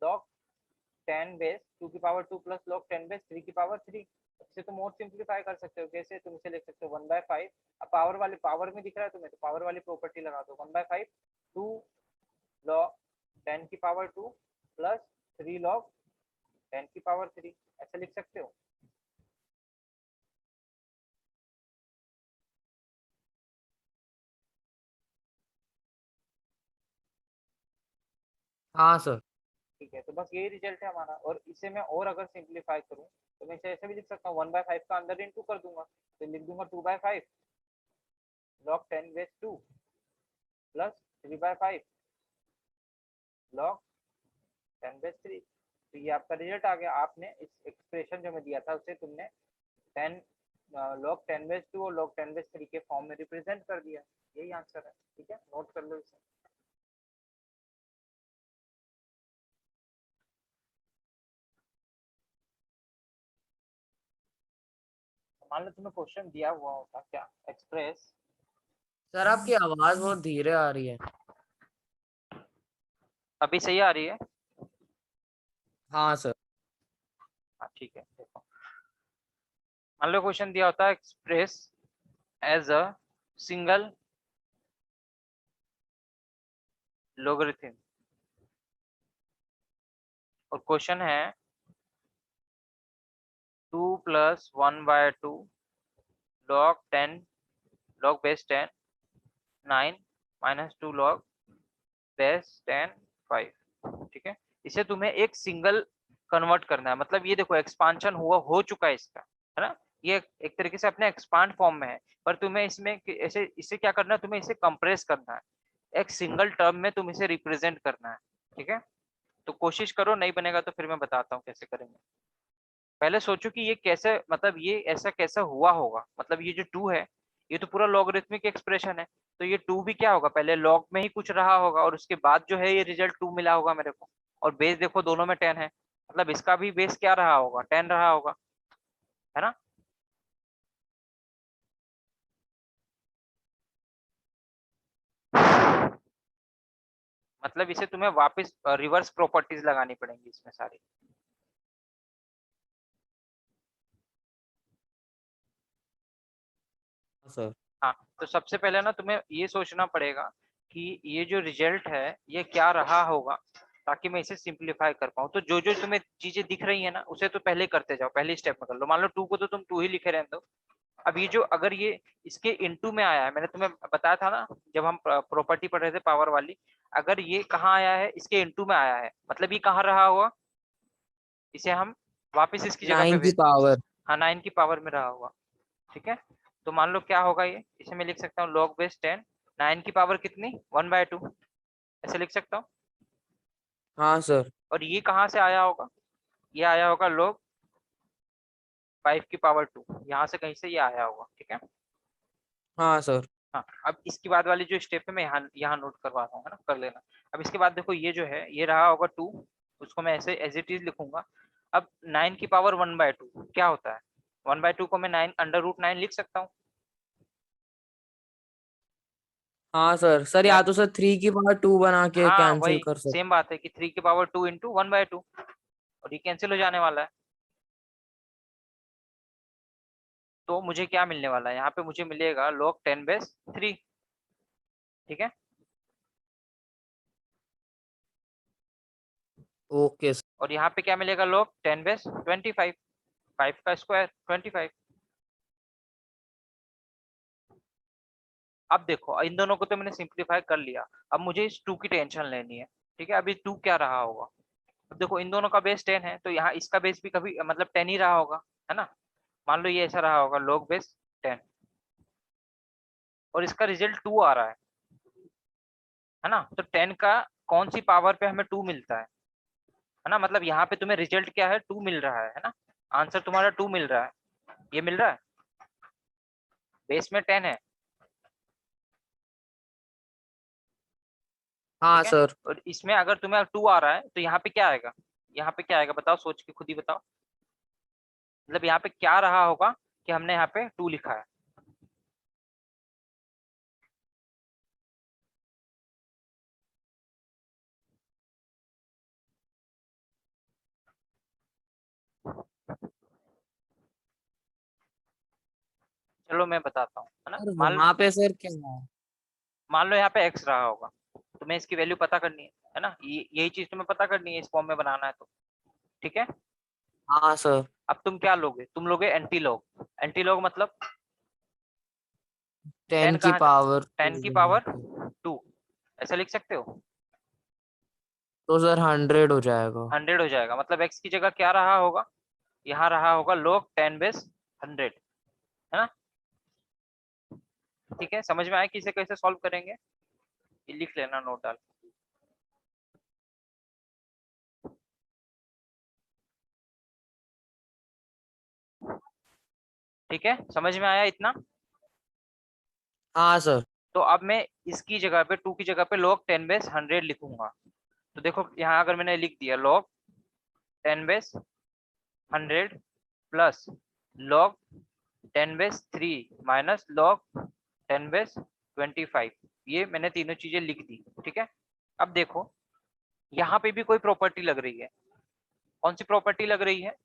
log 10 बेस 2 की पावर 2 प्लस log 10 बेस 3 की पावर 3। इसे तुम और सिंप्लीफाई कर सकते हो, कैसे, तुम इसे लिख सकते हो 1/5, अब पावर वाले पावर में दिख रहा है तुम्हें तो पावर वाली प्रॉपर्टी लगा दो, 1/5 2 log 10 की पावर 2 प्लस 3 log 10 की पावर 3, ऐसे लिख सकते हो। हाँ सर। ठीक है, तो बस यही रिजल्ट है हमारा। और इसे मैं और अगर सिंप्लीफाई करूँ तो मैं इसे ऐसे भी लिख सकता हूँ, 1/5 का अंदर इंटू कर दूंगा तो लिख दूंगा 2/5 log 10 base 2 plus 3/5 log 10 base 3। तो ये आपका रिजल्ट आ गया। आपने इस एक्सप्रेशन जो मैं दिया था उसे तुमने 10 log 10 बेस 2 और log 10 बेस 3 के फॉर्म में रिप्रेजेंट कर दिया, यही आंसर है, ठीक है, नोट कर लो इसे। मान लो तुम्हें क्वेश्चन दिया हुआ होता क्या, एक्सप्रेस, सर आपकी आवाज बहुत धीरे आ रही है। अभी सही आ रही है। हाँ सर। हाँ ठीक है, देखो मान लो क्वेश्चन दिया होता है express as a single logarithm, और क्वेश्चन है 2 + 1/2 log 10 log base 10 9 - 2 log base 10 5, ठीक है। इसे तुम्हें एक सिंगल कन्वर्ट करना है, मतलब ये देखो एक्सपांशन हुआ हो चुका है इसका, है ना, ये एक तरीके से अपने एक्सपांड फॉर्म में है, पर तुम्हें इसमें ऐसे इसे क्या करना है, तुम्हें इसे कंप्रेस करना है, एक सिंगल टर्म में तुम इसे रिप्रेजेंट करना है, ठीक है। तो कोशिश करो, नहीं बनेगा तो फिर मैं बताता हूँ कैसे करेंगे। पहले सोचो कि ये कैसे, मतलब ये ऐसा कैसा हुआ होगा, मतलब ये जो 2 है ये तो पूरा लॉगरिथमिक एक्सप्रेशन है, तो ये 2 भी क्या होगा, पहले लॉग में ही कुछ रहा होगा और उसके बाद जो है ये रिजल्ट 2 मिला होगा मेरे को, और बेस देखो दोनों में 10 है, मतलब इसका भी बेस क्या रहा होगा, 10 रहा होगा, है ना। मतलब इसे तुम्हें वापस रिवर्स प्रॉपर्टीज लगानी पड़ेंगी इसमें सारी। सर। हाँ, तो सबसे पहले ना तुम्हें ये सोचना पड़ेगा कि ये जो रिजल्ट है ये क्या रहा होगा, ताकि मैं इसे सिंप्लीफाई कर पाऊँ। तो जो जो तुम्हें चीजें दिख रही है ना उसे तो पहले करते जाओ, पहले स्टेप में कर लो। मान लो 2 को तो तुम 2 ही लिखे रहने दो। अब ये जो अगर ये इसके इनटू में आया है, मैंने तुम्हें बताया था ना जब हम प्रॉपर्टी पढ़ रहे थे पावर वाली, अगर ये कहाँ आया है, इसके इनटू में आया है, मतलब ये कहाँ रहा हुआ, इसे हम वापस इसकी जगह पे 9 की भेज, पावर। हाँ 9 की पावर में रहा हुआ, ठीक है। तो मान लो क्या होगा, ये इसे मैं लिख सकता हूँ log बेस 10 9 की पावर कितनी 1/2, ऐसे लिख सकता हूँ। हाँ सर। और ये कहाँ से आया होगा, ये आया होगा log 5 की पावर 2, यहाँ से कहीं से ये आया होगा, ठीक है। हाँ सर। हाँ, अब इसके बाद वाली जो स्टेप है मैं यहाँ नोट करवा रहा हूँ, है ना, कर लेना। अब इसके बाद देखो ये जो है ये रहा होगा 2, उसको मैं ऐसे एज इट इज लिखूंगा। अब 9 की पावर 1/2 क्या होता है, 1/2 को मैं 9 √9 लिख सकता हूँ। हाँ सर। सर या या तो सर 3 की पावर 2 बना के हाँ कैंसिल वही कर सकते। सेम बात है कि 3 की पावर 2 इंटू 1/2, और ये कैंसिल हो जाने वाला है। तो मुझे क्या मिलने वाला है, यहाँ पे मुझे मिलेगा log 10/3। ठीक है, ओके और यहाँ पे क्या मिलेगा, log 10/25, 5 का स्क्वायर 25। अब देखो इन दोनों को तो मैंने सिंप्लीफाई कर लिया, अब मुझे इस 2 की टेंशन लेनी है। ठीक है, अभी 2 क्या रहा होगा, अब देखो इन दोनों का बेस 10 है, तो यहाँ इसका बेस भी कभी मतलब 10 ही रहा होगा, है ना। मान लो ये ऐसा रहा होगा log बेस 10, और इसका रिजल्ट 2 आ रहा है ना। तो 10 का कौन सी पावर पे हमें 2 मिलता है ना, मतलब यहाँ पे तुम्हें रिजल्ट क्या है, 2 मिल रहा है ना। आंसर तुम्हारा 2 मिल रहा है, ये मिल रहा है, बेस में 10 है। हाँ ठीक है, सर। और इसमें अगर तुम्हें 2 आ रहा है तो यहाँ पे क्या आएगा, यहाँ पे क्या आएगा बताओ, सोच के खुद ही बताओ। मतलब यहाँ पे क्या रहा होगा कि हमने यहाँ पे 2 लिखा है। चलो मैं बताता हूँ, है ना। सर वहां पे सर क्या है? मान लो यहाँ पे x रहा होगा, तुम्हें इसकी वैल्यू पता करनी है ना, यही चीज तुम्हें पता करनी है, इस फॉर्म में बनाना है तो। ठीक है, हाँ सर। अब तुम क्या लोगे, तुम लोगे एंटी लॉग। एंटी लॉग मतलब 10 10 की कहाँ, पावर 10 की 2 पावर 2, ऐसा लिख सकते हो। तो सर 100 हो जाएगा। 100 हो जाएगा, मतलब x की जगह क्या रहा होगा, यहाँ रहा होगा log 10/100, है ना। ठीक है, समझ में आया कि इसे कैसे सॉल्व करेंगे, ये लिख लेना नोट डाल। ठीक है, समझ में आया इतना। हाँ सर। तो अब मैं इसकी जगह पे 2 की जगह पे log 10/100 लिखूंगा। तो देखो यहाँ अगर मैंने लिख दिया log 10/100 plus log 10/3 minus log 10/25, ये मैंने तीनों चीजें लिख दी। ठीक है, अब देखो यहाँ पे भी कोई प्रॉपर्टी लग रही है, कौन सी प्रॉपर्टी लग रही है,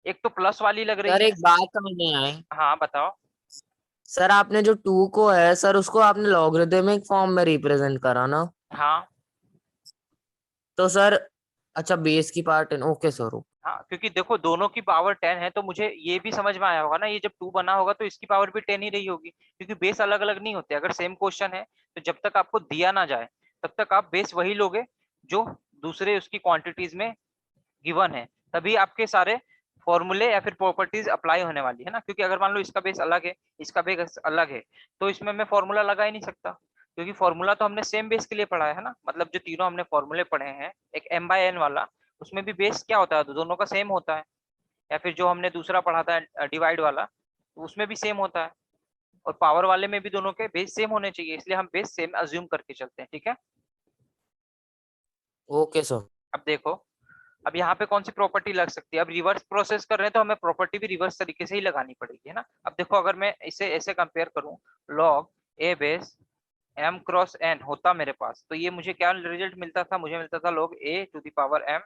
एक तो प्लस वाली लग रही सर है। एक बात समझ नहीं आई। हाँ बताओ। सर आपने जो 2 को है सर उसको आपने लॉगरिदमिक फॉर्म में रिप्रेजेंट करा ना। हाँ तो सर अच्छा बेस की पार्ट ओके सर। हाँ, क्योंकि देखो दोनों की पावर 10 है, तो मुझे ये भी समझ में आया होगा ना, ये जब 2 बना होगा तो इसकी पावर भी 10 ही रही होगी, क्योंकि बेस अलग अलग नहीं होते। अगर सेम क्वेश्चन है तो जब तक आपको दिया ना जाए तब तक आप बेस वही लोगे जो दूसरे उसकी क्वांटिटीज में गिवन है, तभी आपके सारे फॉर्मूले या फिर प्रॉपर्टीज अप्लाई होने वाली है ना। क्योंकि अगर मान लो इसका बेस अलग है, इसका बेस अलग है, तो इसमें मैं फॉर्मूला लगा ही नहीं सकता, क्योंकि फॉर्मूला तो हमने सेम बेस के लिए पढ़ा है ना। मतलब जो तीनों हमने फॉर्मूले पढ़े हैं, एक m/n वाला, उसमें भी बेस क्या होता है, तो दोनों का सेम होता है। या फिर जो हमने दूसरा पढ़ा था डिवाइड वाला, तो उसमें भी सेम होता है। और पावर वाले में भी दोनों के बेस सेम होने चाहिए, इसलिए हम बेस सेम अज्यूम करके चलते हैं। ठीक है, ओके सर। अब देखो, अब यहाँ पे कौन सी प्रॉपर्टी लग सकती है, अब रिवर्स प्रोसेस कर रहे हैं तो हमें प्रॉपर्टी भी रिवर्स तरीके से ही लगानी पड़ेगी, है ना। अब देखो अगर मैं इसे ऐसे कंपेयर करूं, log a base m cross n होता मेरे पास, तो ये मुझे क्या रिजल्ट मिलता था, मुझे मिलता था log a to the power m,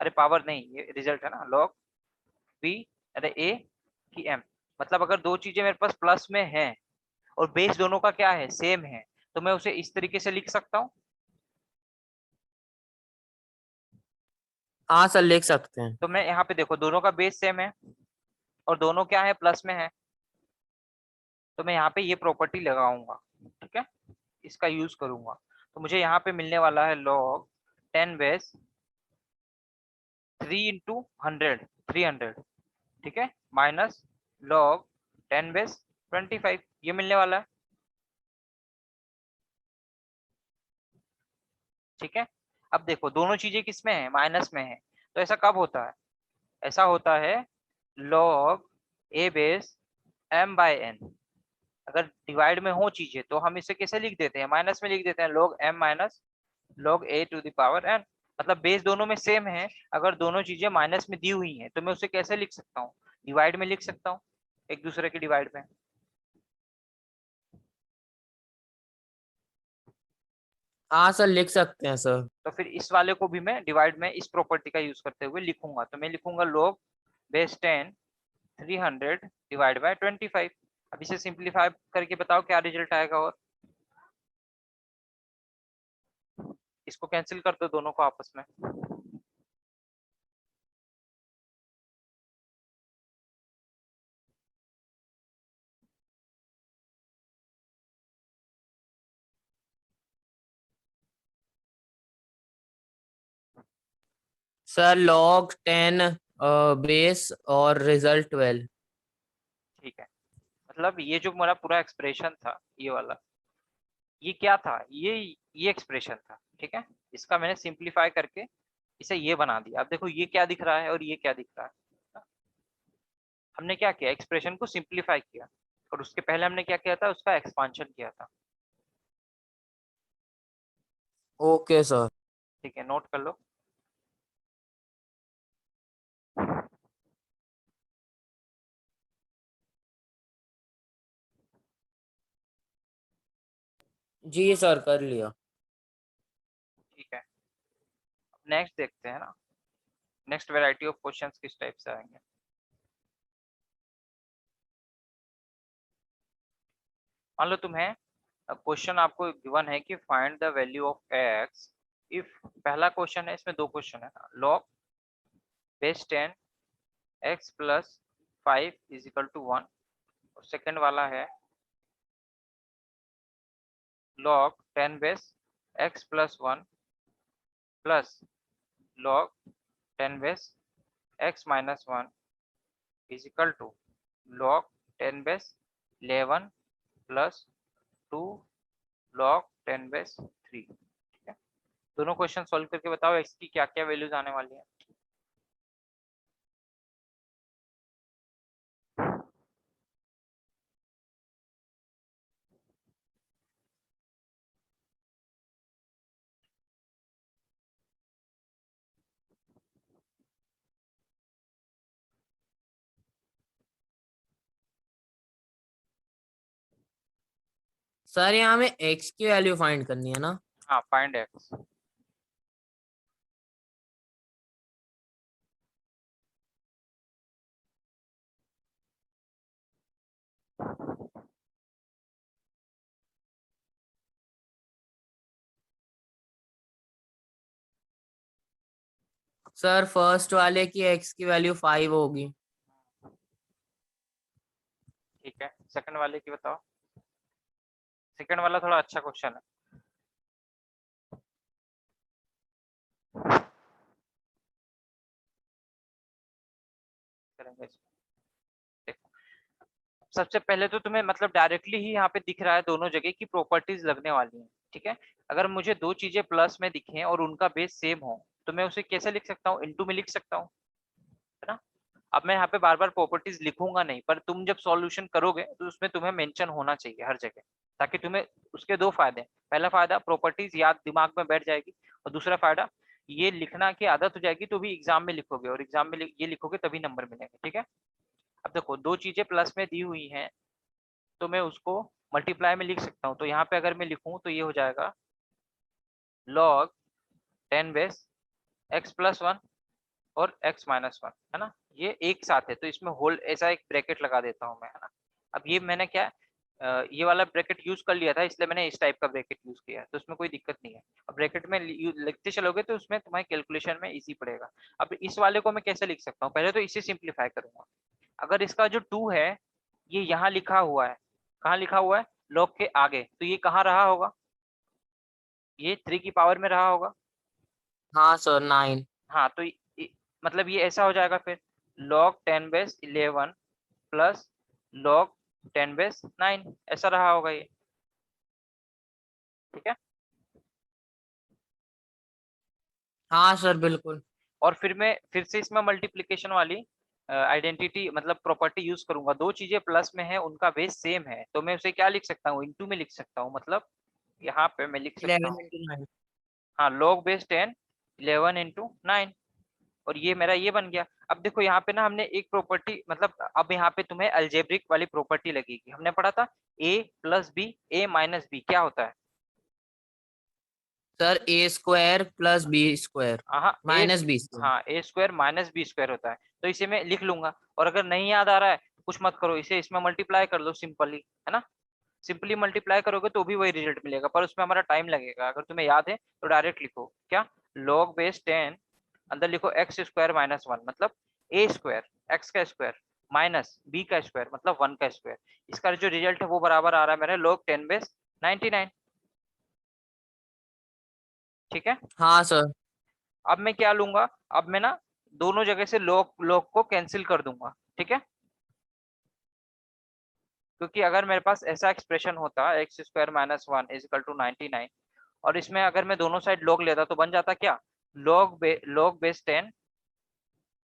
अरे पावर नहीं, ये रिजल्ट है ना, log b, अरे a की m। मतलब अगर दो चीजें मेरे पास प्लस में हैं और बेस दोनों का क्या है, सेम है, तो मैं उसे इस तरीके से लिख सकता हूँ। हाँ सर लिख सकते हैं। तो मैं यहाँ पे देखो दोनों का बेस सेम है और दोनों क्या है, प्लस में है, तो मैं यहाँ पे ये प्रॉपर्टी लगाऊंगा। ठीक है, इसका यूज करूंगा, तो मुझे यहाँ पे मिलने वाला है log 10/3 इंटू 100, 300। ठीक है, माइनस log 10/25, ये मिलने वाला है। ठीक है, अब देखो दोनों चीजें किस में है, माइनस में है, तो ऐसा कब होता है, ऐसा होता है log a बेस m/n। अगर डिवाइड में हो चीजें तो हम इसे कैसे लिख देते हैं, माइनस में लिख देते हैं, log m minus log a to the power n। मतलब बेस दोनों में सेम है, अगर दोनों चीजें माइनस में दी हुई हैं तो मैं उसे कैसे लिख सकता हूँ, डिवाइड में लिख सकता हूँ, एक दूसरे के डिवाइड में। हाँ सर, लिख सकते हैं सर। तो फिर इस वाले को भी मैं डिवाइड में इस प्रॉपर्टी का यूज करते हुए लिखूंगा, तो मैं लिखूंगा log बेस 10 300 डिवाइड बाय 25। अब इसे सिंप्लीफाई करके बताओ क्या रिजल्ट आएगा, और इसको कैंसिल कर दो दोनों को आपस में। सर log 10 बेस और रिजल्ट 12। ठीक है, मतलब ये जो मेरा पूरा एक्सप्रेशन था ये वाला, ये क्या था, ये एक्सप्रेशन था, ठीक है। इसका मैंने सिंप्लीफाई करके इसे ये बना दिया। अब देखो ये क्या दिख रहा है और ये क्या दिख रहा है। हमने क्या किया, एक्सप्रेशन को सिंप्लीफाई किया, और उसके पहले हमने क्या किया था, उसका एक्सपांशन किया था। Okay sir. ठीक है, नोट कर लो। जी सर, कर लिया। ठीक है, नेक्स्ट देखते हैं ना, नेक्स्ट वैरायटी ऑफ क्वेश्चंस किस टाइप से आएंगे। मान लो तुम्हें क्वेश्चन आपको गिवन है कि find the value of x if, पहला क्वेश्चन है, इसमें दो क्वेश्चन है, log base 10 x plus 5 is equal to 1, और सेकेंड वाला है log 10 base x plus 1 plus log 10 base x minus 1 is equal to log 10 base 11 plus 2 log 10 base 3। ठीक है, दोनों क्वेश्चन सॉल्व करके बताओ एक्स की क्या क्या वैल्यूज आने वाली है। सर यहाँ हमें x की वैल्यू फाइंड करनी है ना? हाँ, फाइंड एक्स। सर फर्स्ट वाले की x की वैल्यू 5 होगी। ठीक है, सेकंड वाले की बताओ। सेकंड वाला थोड़ा अच्छा क्वेश्चन है। करेंगे इसमें। देखो, सबसे पहले तो तुम्हें मतलब डायरेक्टली ही यहाँ पे दिख रहा है दोनों जगह की प्रॉपर्टीज लगने वाली हैं। ठीक है, अगर मुझे दो चीजें प्लस में दिखें और उनका बेस सेम हो तो मैं उसे कैसे लिख सकता हूँ, इनटू में लिख सकता हूँ, है ना। अब मैं यहाँ पे बार बार प्रॉपर्टीज लिखूंगा नहीं, पर तुम जब सॉल्यूशन करोगे तो उसमें तुम्हें मेंशन होना चाहिए हर जगह, ताकि तुम्हें उसके दो फायदे, पहला फायदा प्रॉपर्टीज याद दिमाग में बैठ जाएगी, और दूसरा फायदा ये लिखना की आदत हो जाएगी, तो भी एग्जाम में लिखोगे, और एग्जाम में ये लिखोगे तभी नंबर मिलेंगे। ठीक है, अब देखो दो चीजें प्लस में दी हुई हैं तो मैं उसको मल्टीप्लाई में लिख सकता हूँ, तो यहाँ पे अगर मैं लिखूं तो ये हो जाएगा log 10 बेस x प्लस 1 और x माइनस 1, है ना। ये एक साथ है तो इसमें होल ऐसा एक ब्रैकेट लगा देता हूँ मैं, है ना। अब ये मैंने क्या ये वाला ब्रैकेट यूज कर लिया था, इसलिए मैंने इस टाइप का ब्रैकेट यूज किया है, तो उसमें कोई दिक्कत नहीं है। अब ब्रैकेट में लिखते चलोगे तो उसमें तुम्हारे कैलकुलेशन में इजी पड़ेगा। अब इस वाले को मैं कैसे लिख सकता हूँ, पहले तो इसे सिंप्लीफाई करूंगा। अगर इसका जो 2 है ये यहाँ लिखा हुआ है, कहाँ लिखा हुआ है, log के आगे, तो ये कहाँ रहा होगा, ये 3 की पावर में रहा होगा। हाँ सर, 9। हाँ, तो मतलब ये ऐसा हो जाएगा फिर log 10 base 11 plus log 10 base 9, ऐसा रहा होगा ये। ठीक है, हाँ सर, बिल्कुल। और फिर मैं फिर से इसमें मल्टीप्लिकेशन वाली आइडेंटिटी मतलब प्रॉपर्टी यूज करूंगा, दो चीजें प्लस में है उनका बेस सेम है, तो मैं उसे क्या लिख सकता हूँ, इनटू में लिख सकता हूँ, मतलब यहाँ पे मैं लिख सकता 11 हूँ, into 9। हाँ log बेस 10 11 इंटू 9, और ये मेरा ये बन गया। अब देखो यहाँ पे ना हमने एक प्रॉपर्टी मतलब अब यहाँ पे तुम्हें अल्जेब्रिक वाली प्रॉपर्टी लगेगी, हमने पढ़ा था a plus b a minus b क्या होता है, sir a square plus b square हाँ ए, माइनस बी स्क्वायर। हाँ a square minus b square होता है, तो इसे मैं लिख लूंगा। और अगर नहीं याद आ रहा है तो कुछ मत करो, इसे इसमें मल्टीप्लाई कर लो सिंपली, है ना। सिंपली मल्टीप्लाई करोगे तो भी वही रिजल्ट मिलेगा, पर उसमें हमारा टाइम लगेगा। अगर तुम्हें याद है तो डायरेक्ट लिखो क्या, log बेस 10, अंदर लिखो एक्स स्क्वायर माइनस वन, मतलब ए स्क्वायर एक्स का स्क्वायर माइनस बी का स्क्वायर मतलब वन का स्क्वायर। इसका जो रिजल्ट है वो बराबर आ रहा है मेरे log 10 बेस 99। ठीक है। हाँ सर। अब मैं क्या लूंगा, अब मैं ना दोनों जगह से log log को कैंसिल कर दूंगा। ठीक है, क्योंकि अगर मेरे पास ऐसा एक्सप्रेशन होता x square minus one is equal to 99, और इसमें अगर मैं दोनों साइड log लेता तो बन जाता क्या, log base 10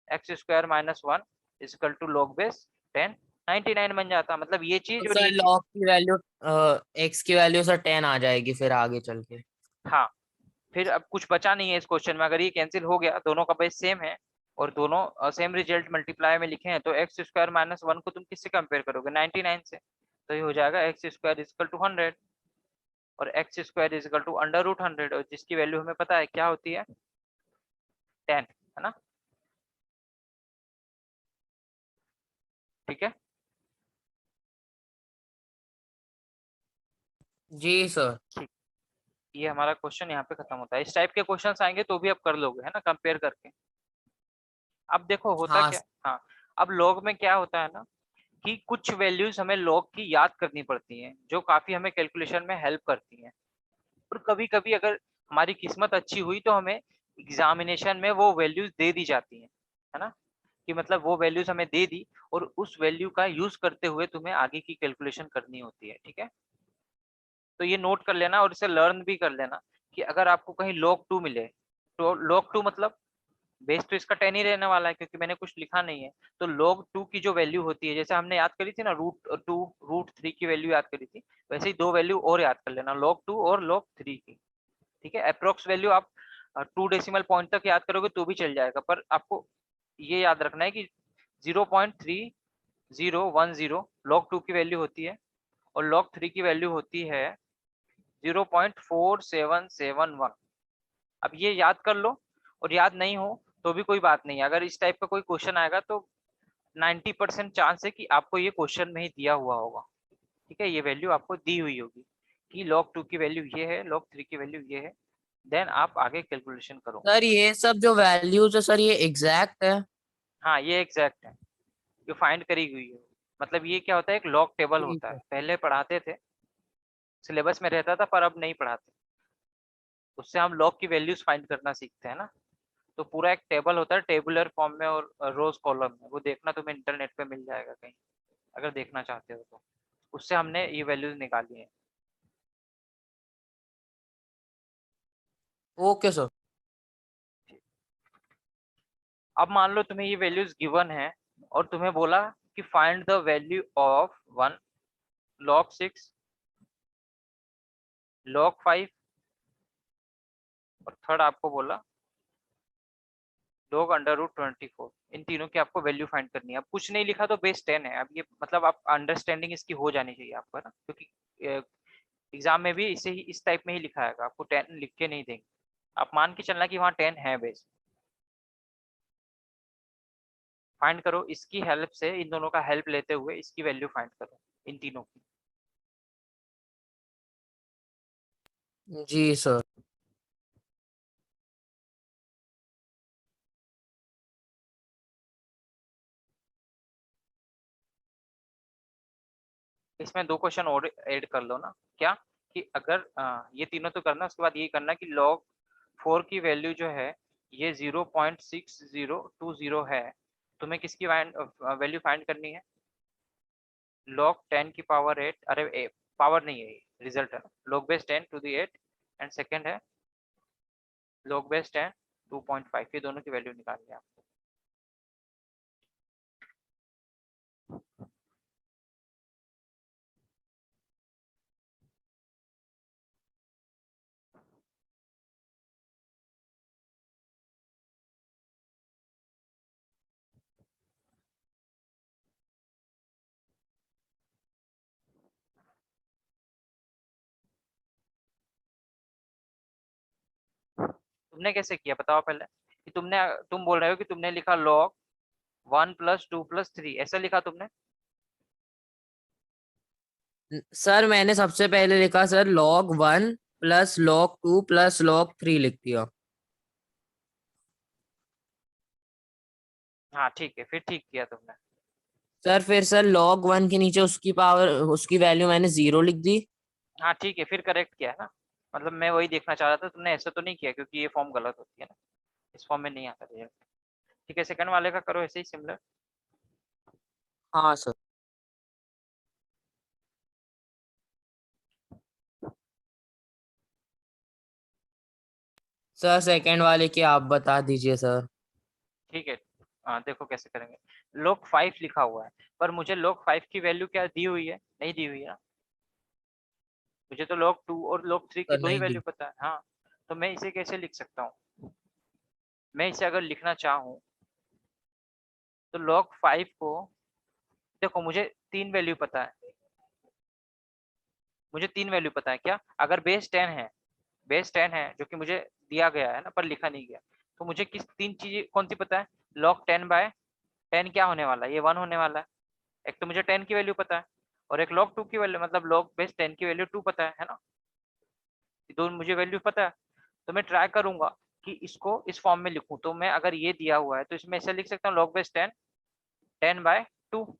x square minus one is equal to log base 10 99 बन जाता। मतलब ये तो चीज और सर ये चीज। लॉग की वैल्यू एक्स की वैल्यू सर 10 आ जाएगी फिर आगे चल के। हाँ, फिर अब कुछ बचा नहीं है इस क्वेश्चन में, अगर ये कैंसिल हो गया, दोनों का बेस सेम है और दोनों सेम रिजल्ट मल्टीप्लाई में लिखे हैं, तो एक्स स्क्वायर माइनस वन को तुम किससे कंपेयर करोगे, 99 से। तो ये हो जाएगा एक्स स्क्वायर इजकल टू 100 और x square is equal to under root 100, और जिसकी वैल्यू हमें पता है क्या होती है 10, है ना। ठीक है। जी सर। ठीक, ये हमारा क्वेश्चन यहाँ पे खत्म होता है। इस टाइप के क्वेश्चंस आएंगे तो भी आप कर लोगे, है ना, कंपेयर करके। अब देखो होता हाँ क्या, हाँ, अब लॉग में क्या होता है ना कि कुछ वैल्यूज हमें लॉग की याद करनी पड़ती हैं, जो काफी हमें कैलकुलेशन में हेल्प करती हैं। और कभी कभी अगर हमारी किस्मत अच्छी हुई तो हमें एग्जामिनेशन में वो वैल्यूज दे दी जाती हैं, है ना, कि मतलब वो वैल्यूज हमें दे दी और उस वैल्यू का यूज करते हुए तुम्हें आगे की कैलकुलेशन करनी होती है। ठीक है, तो ये नोट कर लेना और इसे लर्न भी कर लेना कि अगर आपको कहीं log 2 मिले, तो log 2 मतलब बेस तो इसका 10 ही रहने वाला है क्योंकि मैंने कुछ लिखा नहीं है। तो log 2 की जो वैल्यू होती है, जैसे हमने याद करी थी ना रूट 2 रूट 3 की वैल्यू याद करी थी, वैसे ही दो वैल्यू और याद कर लेना, log 2 और log 3 की। ठीक है, अप्रोक्स वैल्यू आप 2 डेसिमल पॉइंट तक याद करोगे तो भी चल जाएगा, पर आपको ये याद रखना है कि 0.3010 log 2 की वैल्यू होती है और log 3 की वैल्यू होती है 0.4771। अब ये याद कर लो, और याद नहीं हो तो भी कोई बात नहीं, अगर इस टाइप का कोई क्वेश्चन आएगा तो 90% चांस है कि आपको ये क्वेश्चन में ही दिया हुआ होगा। ठीक है, ये वैल्यू आपको दी हुई होगी कि log 2 की वैल्यू ये है, log 3 की वैल्यू ये है, देन आप आगे कैलकुलेशन करो। सर ये सब जो वैल्यूज है सर ये एग्जैक्ट है। हाँ ये एग्जैक्ट है, जो फाइंड करी हुई है। मतलब ये क्या होता है, एक लॉग टेबल ठीक होता है, है। पहले पढ़ाते थे, सिलेबस में रहता था पर अब नहीं पढ़ाते। उससे हम लॉग की वैल्यूज फाइंड करना सीखते हैं ना। तो पूरा एक टेबल होता है टेबुलर फॉर्म में और रोज कॉलम में, वो देखना तुम्हें इंटरनेट पे मिल जाएगा कहीं, अगर देखना चाहते हो तो। उससे हमने ये वैल्यूज निकाली है। Okay sir. अब मान लो तुम्हें ये वैल्यूज गिवन है और तुम्हें बोला कि find the value of one log 6, log 5, और थर्ड आपको बोला log√24। इन तीनों की आपको वैल्यू फाइंड करनी है। अब कुछ नहीं लिखा तो बेस 10 है। अब ये मतलब आप अंडरस्टैंडिंग इसकी हो जानी चाहिए आपको, है ना, क्योंकि एग्जाम में भी इसे ही इस टाइप में ही लिखा है, आपको 10 लिख के नहीं देंगे। आप मान के चलना कि वहाँ 10 है बेस। फाइंड करो इसकी हेल्प से, इन दोनों का हेल्प लेते हुए इसकी वैल्यू फाइंड करो, इन तीनों की। जी सर। इसमें दो क्वेश्चन और ऐड कर लो ना, क्या कि अगर ये तीनों तो करना, उसके बाद ये करना कि log 4 की वैल्यू जो है ये 0.6020 है, तुम्हें किसकी वैल्यू फाइंड करनी है, log 10 की पावर 8, अरे पावर नहीं है, रिजल्ट है, log base 10 to the 8, and second है log बेस 10 2.5, ये दोनों की वैल्यू निकालनी है आपको। तुमने कैसे किया बताओ पहले, कि तुम बोल रहे हो कि तुमने लिखा log 1 + 2 + 3 ऐसा लिखा तुमने? सर मैंने सबसे पहले लिखा सर log 1 + log 2 + log 3 लिख दिया। हाँ ठीक है, फिर ठीक किया तुमने। सर फिर सर log 1 के नीचे उसकी पावर, उसकी वैल्यू मैंने 0 लिख दी। हाँ ठीक है, फिर करेक्ट किया है ना। मतलब मैं वही देखना चाह रहा था, तुमने ऐसा तो नहीं किया, क्योंकि ये फॉर्म गलत होती है ना, इस फॉर्म में नहीं आता रिजल्ट। ठीक है, सेकंड वाले का करो ऐसे ही सिमिलर। हाँ सर। सर सेकंड वाले की आप बता दीजिए सर। ठीक है, देखो कैसे करेंगे। log 5 लिखा हुआ है, पर मुझे log 5 की वैल्यू क्या दी हुई है? नहीं दी हुई है ना। मुझे तो log 2 और log 3 की सर दो ही नहीं वैल्यू दी। पता है। हाँ, तो मैं इसे कैसे लिख सकता हूँ? मैं इसे अगर लिखना चाहूँ तो log 5 को, देखो मुझे 3 वैल्यू पता है। मुझे 3 वैल्यू पता है क्या? अगर बेस 10 है, बेस 10 है जो कि मुझे दिया गया है ना, पर लिखा नहीं गया, तो मुझे किस 3 चीजें कौन सी पता है? log 10/10 क्या होने वाला है? ये 1 होने वाला है। एक तो मुझे 10 की वैल्यू पता है, और एक log 2 की वैल्यू, मतलब log बेस 10 की वैल्यू 2 पता है ना। ये दो मुझे वैल्यू पता है। तो मैं ट्राई करूंगा कि इसको इस फॉर्म में लिखूं। तो मैं, अगर ये दिया हुआ है तो इसमें ऐसे लिख सकता हूँ log बेस 10 10/2,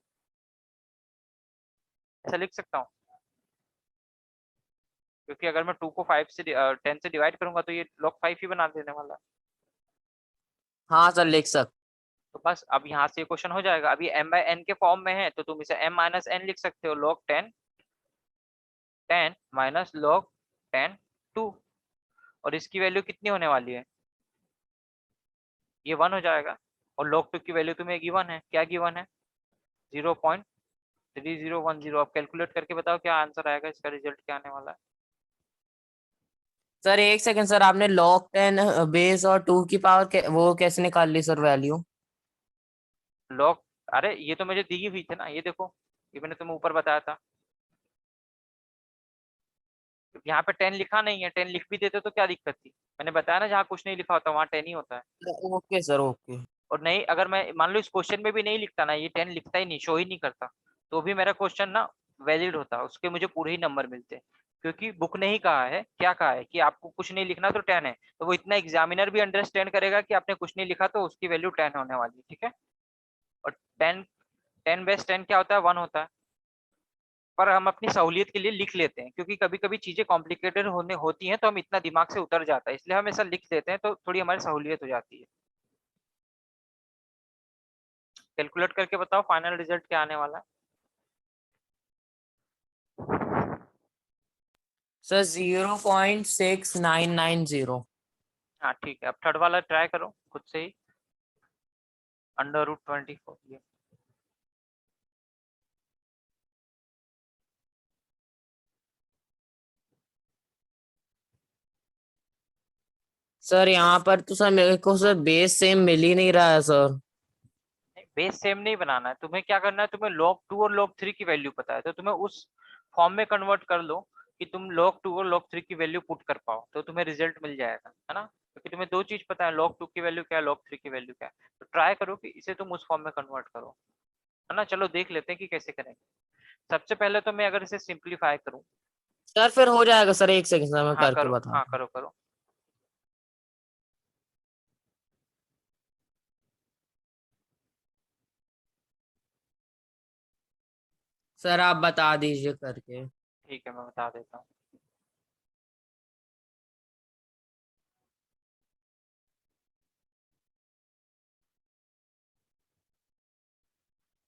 ऐसा लिख सकता हूँ। क्योंकि अगर मैं 2 को 5 से 10 से डिवाइड करूंगा तो ये log 5 ही बना देने वाला है। हाँ सर लिख सक। तो बस अब यहाँ से क्वेश्चन हो जाएगा। अभी m/n के फॉर्म में है तो तुम इसे m-n लिख सकते हो, log 10 10 माइनस log 10 2। और इसकी वैल्यू कितनी होने वाली है? ये 1 हो जाएगा। और log 2 की वैल्यू तुम्हें गिवन है, क्या गिवन है? 0.3010। अब कैलकुलेट करके बताओ क्या आंसर आएगा, इसका रिजल्ट क्या आने वाला है? सर एक सेकंड सर, आपने log 10 बेस और 2 की पावर वो कैसे निकाल ली सर वैल्यू? log, अरे ये तो मुझे दी हुई थी ना, ये देखो, ये मैंने तुम्हें ऊपर बताया था। यहाँ पे 10 लिखा नहीं है, 10 लिख भी देते तो क्या दिक्कत थी? मैंने बताया ना, जहाँ कुछ नहीं लिखा होता वहाँ 10 ही होता है। Okay sir okay. और नहीं, अगर मैं मान लो इस क्वेश्चन में भी नहीं लिखता ना, ये 10 लिखता ही नहीं, शो ही नहीं करता, तो भी मेरा क्वेश्चन ना वैलिड होता, उसके मुझे पूरे ही नंबर मिलते। क्योंकि बुक ने ही कहा है, क्या कहा है कि आपको कुछ नहीं लिखना तो 10 है, तो वो इतना एग्जामिनर भी अंडरस्टैंड करेगा कि आपने कुछ नहीं लिखा तो उसकी वैल्यू 10 होने वाली है। ठीक है। और 10, 10/10 क्या होता है? 1 होता है। पर हम अपनी सहूलियत के लिए लिख लेते हैं, क्योंकि कभी कभी चीजें कॉम्प्लिकेटेड होने होती हैं तो हम इतना दिमाग से उतर जाता है, इसलिए हम ऐसा लिख देते हैं तो थोड़ी हमारी सहूलियत हो जाती है। कैलकुलेट करके बताओ फाइनल रिजल्ट क्या आने वाला है? सर 0.6990। हाँ ठीक है, अब थर्ड वाला ट्राई करो खुद से ही। √24 ये। सर यहाँ पर तो सर मेरे को सर बेस सेम मिल ही नहीं रहा है सर। बेस सेम नहीं बनाना है, तुम्हें क्या करना है, तुम्हें log 2 और log 3 की वैल्यू पता है तो तुम्हें उस फॉर्म में कन्वर्ट कर लो कि तुम log 2 और log 3 की वैल्यू पुट कर पाओ, तो तुम्हें रिजल्ट मिल जाएगा, है ना। क्योंकि तुम्हें दो चीज पता है, log 2 की वैल्यू क्या है, log 3 की वैल्यू क्या है। तो ट्राई करो कि इसे तुम उस फॉर्म में कन्वर्ट करो, है ना। चलो देख लेते हैं कि कैसे करेंगे। सबसे पहले तो मैं अगर इसे सिंप्लीफाई करूं। सर फिर हो जाएगा सर, एक सेकंड सर मैं हाँ करके करो, हाँ बताता हूँ। करो करो। सर आप बता दीजिए करके। ठीक है, मैं बता देता हूँ।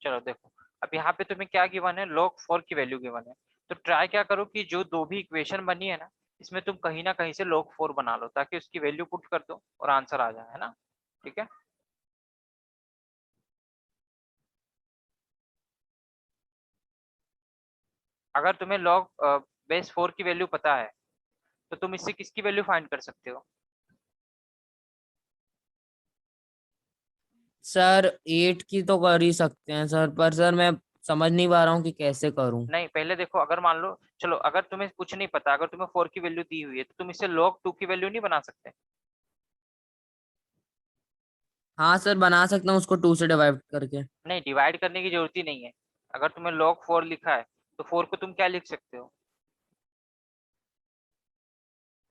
चलो देखो, अब यहाँ पे तुम्हें क्या गिवन है, log 4 की वैल्यू गिवन है। तो ट्राई क्या करो कि जो दो भी इक्वेशन बनी है ना, इसमें तुम कहीं ना कहीं से log 4 बना लो, ताकि उसकी वैल्यू पुट कर दो और आंसर आ जाए, है ना। ठीक है। अगर तुम्हें log बेस 4 की वैल्यू पता है तो तुम इससे किसकी वैल्यू फाइंड कर सकते हो? सर 8 की तो कर ही सकते हैं सर, पर सर मैं समझ नहीं पा रहा हूँ कि कैसे करूँ। नहीं, पहले देखो, अगर मान लो, चलो अगर तुम्हें कुछ नहीं पता, अगर तुम्हें 4 की वैल्यू दी हुई है तो तुम इससे log 2 की वैल्यू नहीं बना सकते? हाँ सर, बना सकता हूँ उसको 2 से डिवाइड करके। नहीं, डिवाइड करने की जरूरत ही नहीं है। अगर तुम्हें log 4 लिखा है तो 4 को तुम क्या लिख सकते हो,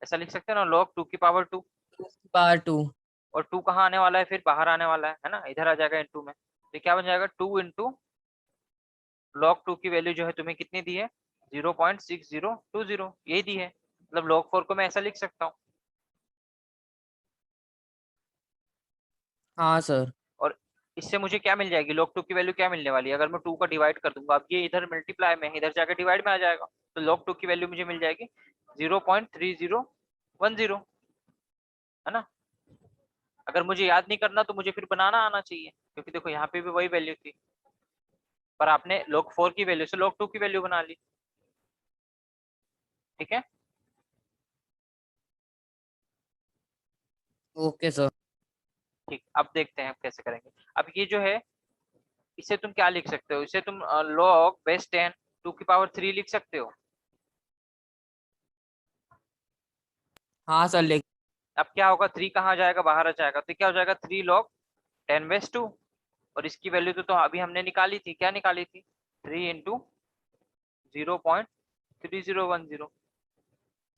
ऐसा लिख सकते हो ना, log 2 की पावर 2। 2/2। और 2 कहाँ आने वाला है, फिर बाहर आने वाला है ना, इधर आ जाएगा इनटू में, तो क्या बन जाएगा 2 इंटू log 2 की वैल्यू जो है तुम्हें कितनी दी है, 0.6020, यही दी है। मतलब log 4 को मैं ऐसा लिख सकता हूँ। हाँ सर। और इससे मुझे क्या मिल जाएगी, log 2 की वैल्यू क्या मिलने वाली है, अगर मैं 2 का डिवाइड कर दूंगा, अब ये इधर मल्टीप्लाई में इधर जाकर डिवाइड में आ जाएगा, तो log 2 की वैल्यू मुझे मिल जाएगी 0.3010, है ना। अगर मुझे याद नहीं करना तो मुझे फिर बनाना आना चाहिए, क्योंकि देखो यहाँ पे भी वही वैल्यू थी, पर आपने log 4 की वैल्यू से log 2 की वैल्यू बना ली। ठीक है। Okay sir. ठीक, अब देखते हैं कैसे करेंगे। अब ये जो है, इसे तुम क्या लिख सकते हो, इसे तुम log बेस 10 2 की पावर 3 लिख सकते हो। हाँ सर, लिख। अब क्या होगा, 3 कहाँ जाएगा, बाहर आ जाएगा, तो क्या हो जाएगा 3 log 10 बेस 2। और इसकी वैल्यू तो अभी हमने निकाली थी, क्या निकाली थी, 3 इंटू 0.3010।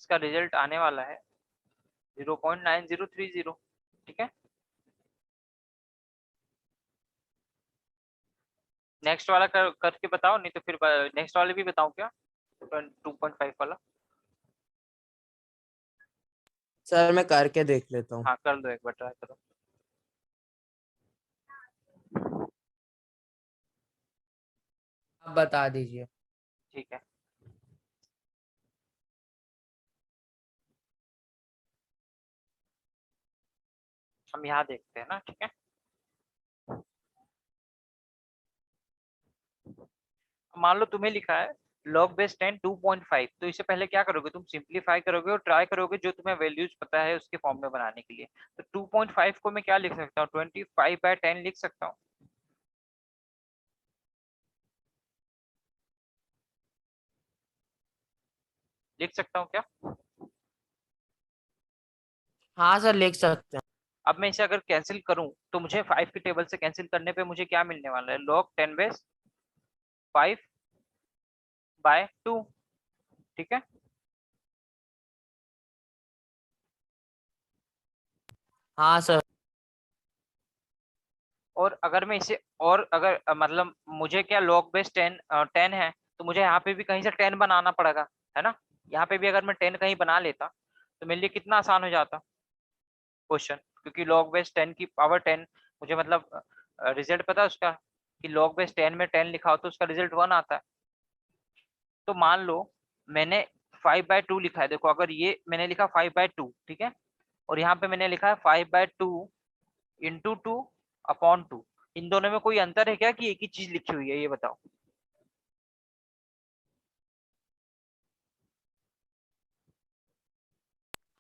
इसका रिजल्ट आने वाला है 0.9030। ठीक है। नेक्स्ट वाला करके बताओ, नहीं तो फिर नेक्स्ट वाले भी बताऊं क्या, 2.5 वाला। सर मैं करके देख लेता हूँ। हाँ कर लो, एक बार ट्राई करो। आप बता दीजिए। ठीक है, हम यहाँ देखते हैं ना। ठीक है, मान लो तुम्हें लिखा है log बेस 10 2.5, तो इससे पहले क्या करोगे, तुम सिंप्लीफाई करोगे और ट्राई करोगे जो तुम्हें वैल्यूज पता है उसके फॉर्म में बनाने के लिए। तो 2.5 को मैं क्या लिख सकता हूँ, 25/10 लिख सकता हूँ। लिख सकता हूँ क्या। हाँ सर, लिख सकते हैं। अब मैं इसे अगर कैंसिल करूं तो मुझे 5 की टेबल से कैंसिल करने पे मुझे क्या मिलने वाला है, log 10 बेस 5/2। ठीक है। हाँ सर। और अगर मैं इसे, और अगर मतलब मुझे क्या log बेस 10 है, तो मुझे यहाँ पे भी कहीं से 10 बनाना पड़ेगा, है ना। यहाँ पे भी अगर मैं 10 कहीं बना लेता तो मेरे लिए कितना आसान हो जाता क्वेश्चन, क्योंकि log बेस 10 की पावर 10, मुझे मतलब रिजल्ट पता है उसका, कि log बेस 10 में 10 लिखा हो तो उसका रिजल्ट 1 आता है। तो मान लो मैंने 5/2 लिखा है, देखो अगर ये मैंने लिखा 5/2, ठीक है, और यहाँ पे मैंने लिखा है 5/2 इंटू 2/2, इन दोनों में कोई अंतर है क्या, कि एक ही चीज लिखी हुई है, ये बताओ।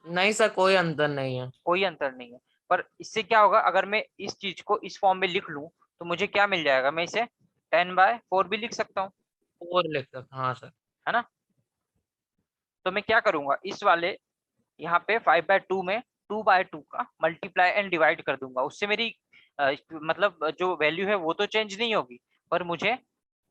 नहीं सर, कोई अंतर नहीं है। कोई अंतर नहीं है। पर इससे क्या होगा, अगर मैं इस चीज को इस फॉर्म में लिख लूं तो मुझे क्या मिल जाएगा, मैं इसे 10/4 भी लिख सकता हूँ, और लिख सकते, हाँ सर। है ना। तो मैं क्या करूंगा, इस वाले यहाँ पे 5/2 में 2/2 का मल्टीप्लाई एंड डिवाइड कर दूंगा, उससे मेरी मतलब जो वैल्यू है वो तो चेंज नहीं होगी, पर मुझे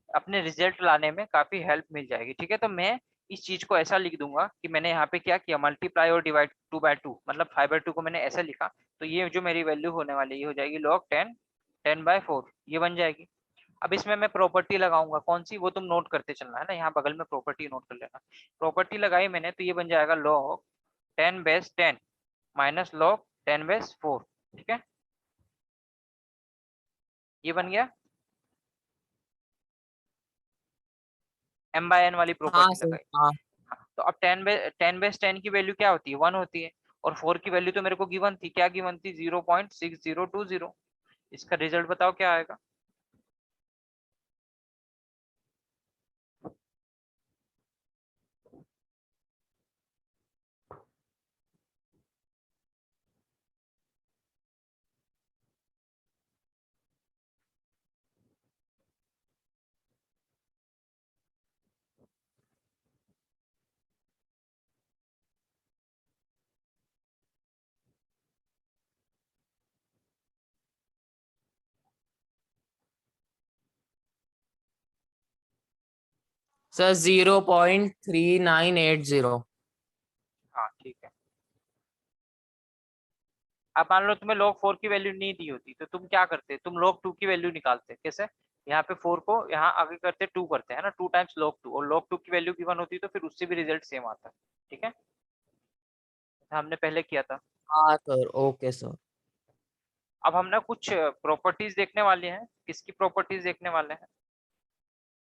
अपने रिजल्ट लाने में काफी हेल्प मिल जाएगी। ठीक है, तो मैं इस चीज को ऐसा लिख दूंगा कि मैंने यहाँ पे क्या किया, मल्टीप्लाई और डिवाइड 2/2, मतलब 5/2 को मैंने ऐसा लिखा, तो ये जो मेरी वैल्यू होने वाली है ये हो जाएगी log 10 ये बन जाएगी। अब इसमें मैं प्रॉपर्टी लगाऊंगा, कौन सी, वो तुम नोट करते चलना, है ना, यहाँ बगल में प्रॉपर्टी नोट कर लेना। प्रॉपर्टी लगाई मैंने, तो ये बन जाएगा log 10 base 10 minus log 10 base 4। ठीक है, ये बन गया, m/n वाली हाँ प्रॉपर्टी सर। लगाई। हाँ। हाँ, तो अब 10 बेस 10 की वैल्यू क्या होती है, 1 होती है, और 4 की वैल्यू तो मेरे को गिवन थी, क्या गिवन थी, 0.6020। इसका रिजल्ट बताओ क्या आएगा। सर 0.3980। हाँ ठीक है। अब मान लो तुम्हें log 4 की वैल्यू नहीं दी होती तो तुम क्या करते, तुम log 2 की वैल्यू निकालते। कैसे? यहाँ पे 4 को यहाँ आगे करते 2 करते हैं ना, 2 टाइम्स log 2, और log 2 की वैल्यू गिवन होती तो फिर उससे भी रिजल्ट सेम आता है। ठीक है, हमने पहले किया था। हाँ सर, ओके सर। अब हम ना कुछ प्रॉपर्टीज देखने वाले हैं। किसकी प्रॉपर्टीज देखने वाले हैं?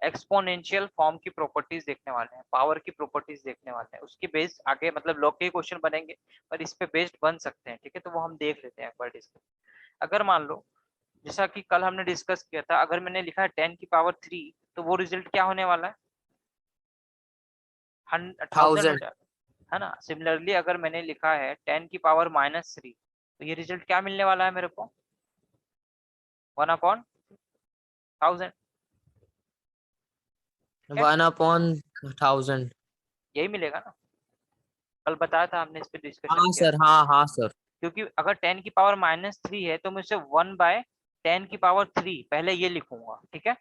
एक्सपोनेंशियल फॉर्म की प्रॉपर्टीज देखने वाले हैं, पावर की प्रॉपर्टीज देखने वाले हैं। उसके बेस्ड आगे मतलब लॉग के क्वेश्चन बनेंगे, पर इस पे बेस्ड बन सकते हैं। ठीक है, तो वो हम देख लेते हैं एक बार डिस्कस। अगर मान लो जैसा कि कल हमने डिस्कस किया था, अगर मैंने लिखा है 10 की पावर 3, तो वो रिजल्ट क्या होने वाला है? 1000 हो 1000। जाएगा, है ना। सिमिलरली अगर मैंने लिखा है 10 की पावर -3, तो ये रिजल्ट क्या मिलने वाला है मेरे को? 1/1000। 1/1000। यही मिलेगा ना, कल बताया था हमने, इस पे डिस्कशन हाँ किया सर, था। हाँ हाँ सर। क्योंकि अगर 10 की पावर -3 है तो मैं उसे 1/10 की पावर 3 पहले ये लिखूंगा। ठीक है।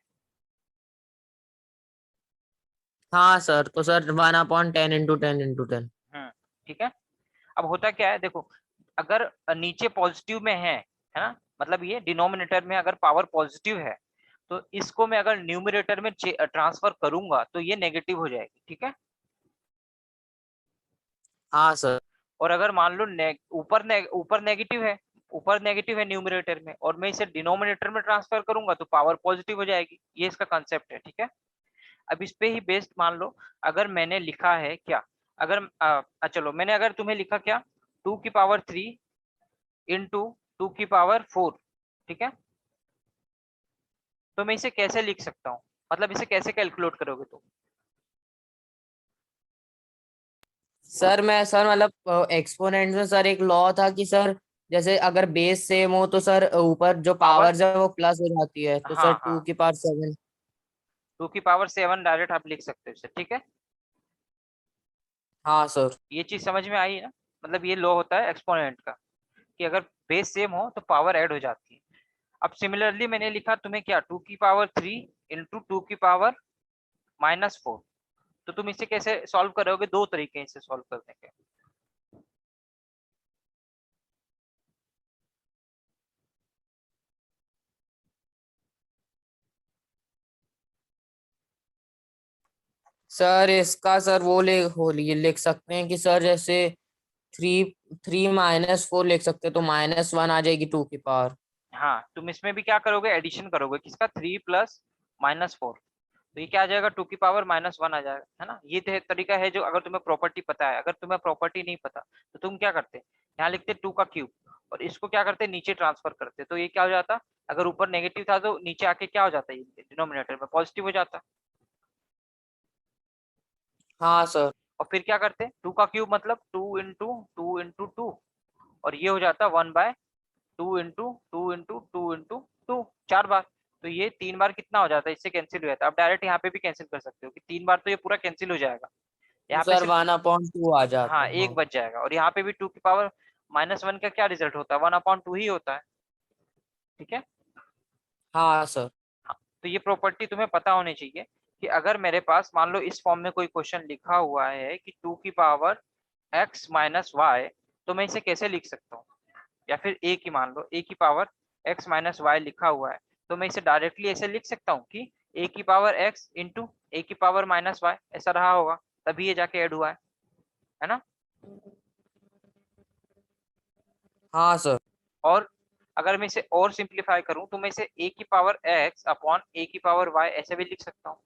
हाँ सर, तो सर 1/10 × 10 × 10। ठीक है। अब होता क्या है देखो, अगर नीचे पॉजिटिव में है ना, मतलब ये डिनोमिनेटर में अगर पावर पॉजिटिव है, तो इसको मैं अगर न्यूमरेटर में ट्रांसफर करूंगा तो ये नेगेटिव हो जाएगी। ठीक है। हाँ सर। और अगर मान लो ऊपर नेगेटिव है न्यूमरेटर में, और मैं इसे डिनोमिनेटर में ट्रांसफर करूंगा तो पावर पॉजिटिव हो जाएगी। ये इसका कंसेप्ट है। ठीक है। अब इस पे ही बेस्ड मान लो, अगर मैंने लिखा है क्या, अगर चलो मैंने अगर तुम्हें लिखा क्या, 2 की पावर 3 इंटू 2 की पावर 4। ठीक है, तो मैं इसे कैसे लिख सकता हूँ, मतलब इसे कैसे कैलकुलेट करोगे तुम? सर मतलब एक्सपोनेंट में सर एक लॉ था कि सर जैसे अगर बेस सेम हो तो सर ऊपर जो पावर, पावर्स है वो प्लस हो जाती है, तो सर हाँ टू हाँ, की पावर 7। 2 की पावर 7 डायरेक्ट आप लिख सकते हो इसे। ठीक है, हाँ सर। ये चीज समझ में आई ना। मतलब ये लॉ होता है एक्सपोनेंट का, कि अगर बेस सेम हो तो पावर ऐड हो जाती है। अब सिमिलरली मैंने लिखा तुम्हें क्या, 2 की पावर 3 इंटू 2 की पावर -4। तो तुम इसे कैसे सॉल्व करोगे? दो तरीके हैं इसे सॉल्व करने के। सर इसका सर ये लिख सकते हैं कि सर जैसे थ्री 3 - 4 लिख सकते हैं, तो -1 आ जाएगी 2 की पावर। हाँ, तुम इसमें भी क्या करोगे, एडिशन करोगे किसका, 3 प्लस -4। तो ये क्या आ जाएगा, 2 की पावर -1 आ जाएगा, है ना। ये तरीका है जो, अगर तुम्हें प्रॉपर्टी पता है। अगर तुम्हें प्रॉपर्टी नहीं पता तो तुम क्या करते, यहाँ लिखते 2 का क्यूब, और इसको क्या करते नीचे ट्रांसफर करते। तो ये क्या हो जाता, अगर ऊपर नेगेटिव था तो नीचे आके क्या हो जाता है, डिनोमिनेटर में पॉजिटिव हो जाता। हाँ सर। और फिर क्या करते, 2 का क्यूब मतलब 2 इंटू 2 इंटू 2, और ये हो जाता 1/2 इंटू 2 इंटू 2 इंटू 2, 4 बार। तो ये 3 बार कितना हो जाता है, इससे कैंसिल हो जाता है। अब डायरेक्ट यहाँ पे भी कैंसिल कर सकते हो कि 3 बार तो ये पूरा कैंसिल हो जाएगा। तो यहाँ पे सर सिर्फ 1/2 आ हाँ जाता, एक हाँ। बच जाएगा, और यहाँ पे भी 2 की पावर -1 का क्या रिजल्ट होता है, 1/2 ही होता है। ठीक है। हाँ सर। हाँ, तो ये प्रॉपर्टी तुम्हें पता होनी चाहिए कि अगर मेरे पास मान लो इस फॉर्म में कोई क्वेश्चन लिखा हुआ है कि 2 की पावर x - y, तो मैं इसे कैसे लिख सकता हूँ? या फिर a की, मान लो a की पावर x - y लिखा हुआ है, तो मैं इसे डायरेक्टली ऐसे लिख सकता हूँ कि a की पावर x इंटू a की पावर-y ऐसा रहा होगा, तभी ये जाके ऐड हुआ है ना। हाँ सर। और अगर मैं इसे और सिंप्लीफाई करूं तो मैं इसे a की पावर x/a की पावर y ऐसे भी लिख सकता हूँ।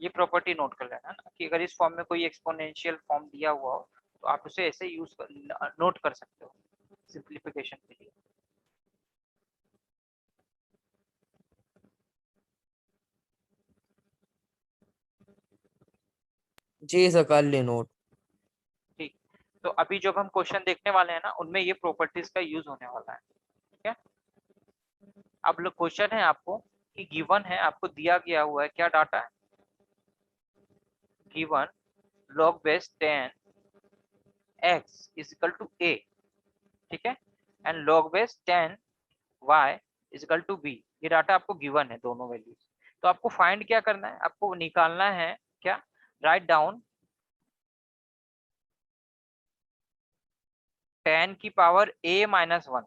ये प्रॉपर्टी नोट कर लेना ना, कि अगर इस फॉर्म में कोई एक्सपोनेंशियल फॉर्म दिया हुआ हो तो आप उसे ऐसे नोट कर सकते हो सिंप्लीफिकेशन के लिए। जी सर, कर ली नोट। ठीक, तो अभी जब हम क्वेश्चन देखने वाले हैं ना, उनमें ये प्रॉपर्टीज का यूज होने वाला है। ठीक है। अब लोग क्वेश्चन है आपको कि गिवन है, आपको दिया गया हुआ है क्या डाटा है, given log base 10 x is equal to a। ठीक है, and log base 10 y is equal to b। ये डाटा आपको गिवन है, दोनों वैल्यूज। तो आपको फाइंड क्या करना है, आपको निकालना है क्या, राइट डाउन 10 की पावर a माइनस 1,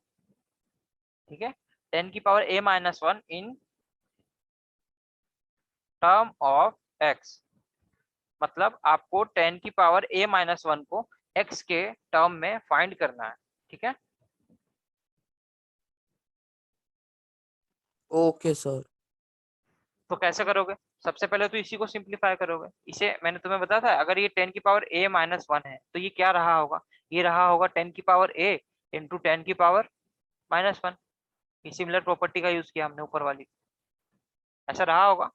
ठीक है, 10 की power a minus 1 in term of x, मतलब आपको 10 की पावर a माइनस 1 को x के टर्म में फाइंड करना है, ठीक है। Okay sir. तो कैसे करोगे, सबसे पहले तो इसी को सिंप्लीफाई करोगे, इसे मैंने तुम्हें बताया था, अगर ये 10 की पावर a माइनस 1 है तो ये क्या रहा होगा, ये रहा होगा 10 की पावर a इंटू 10 की पावर माइनस 1। ये सिमिलर प्रॉपर्टी का यूज किया हमने ऊपर वाली, ऐसा रहा होगा।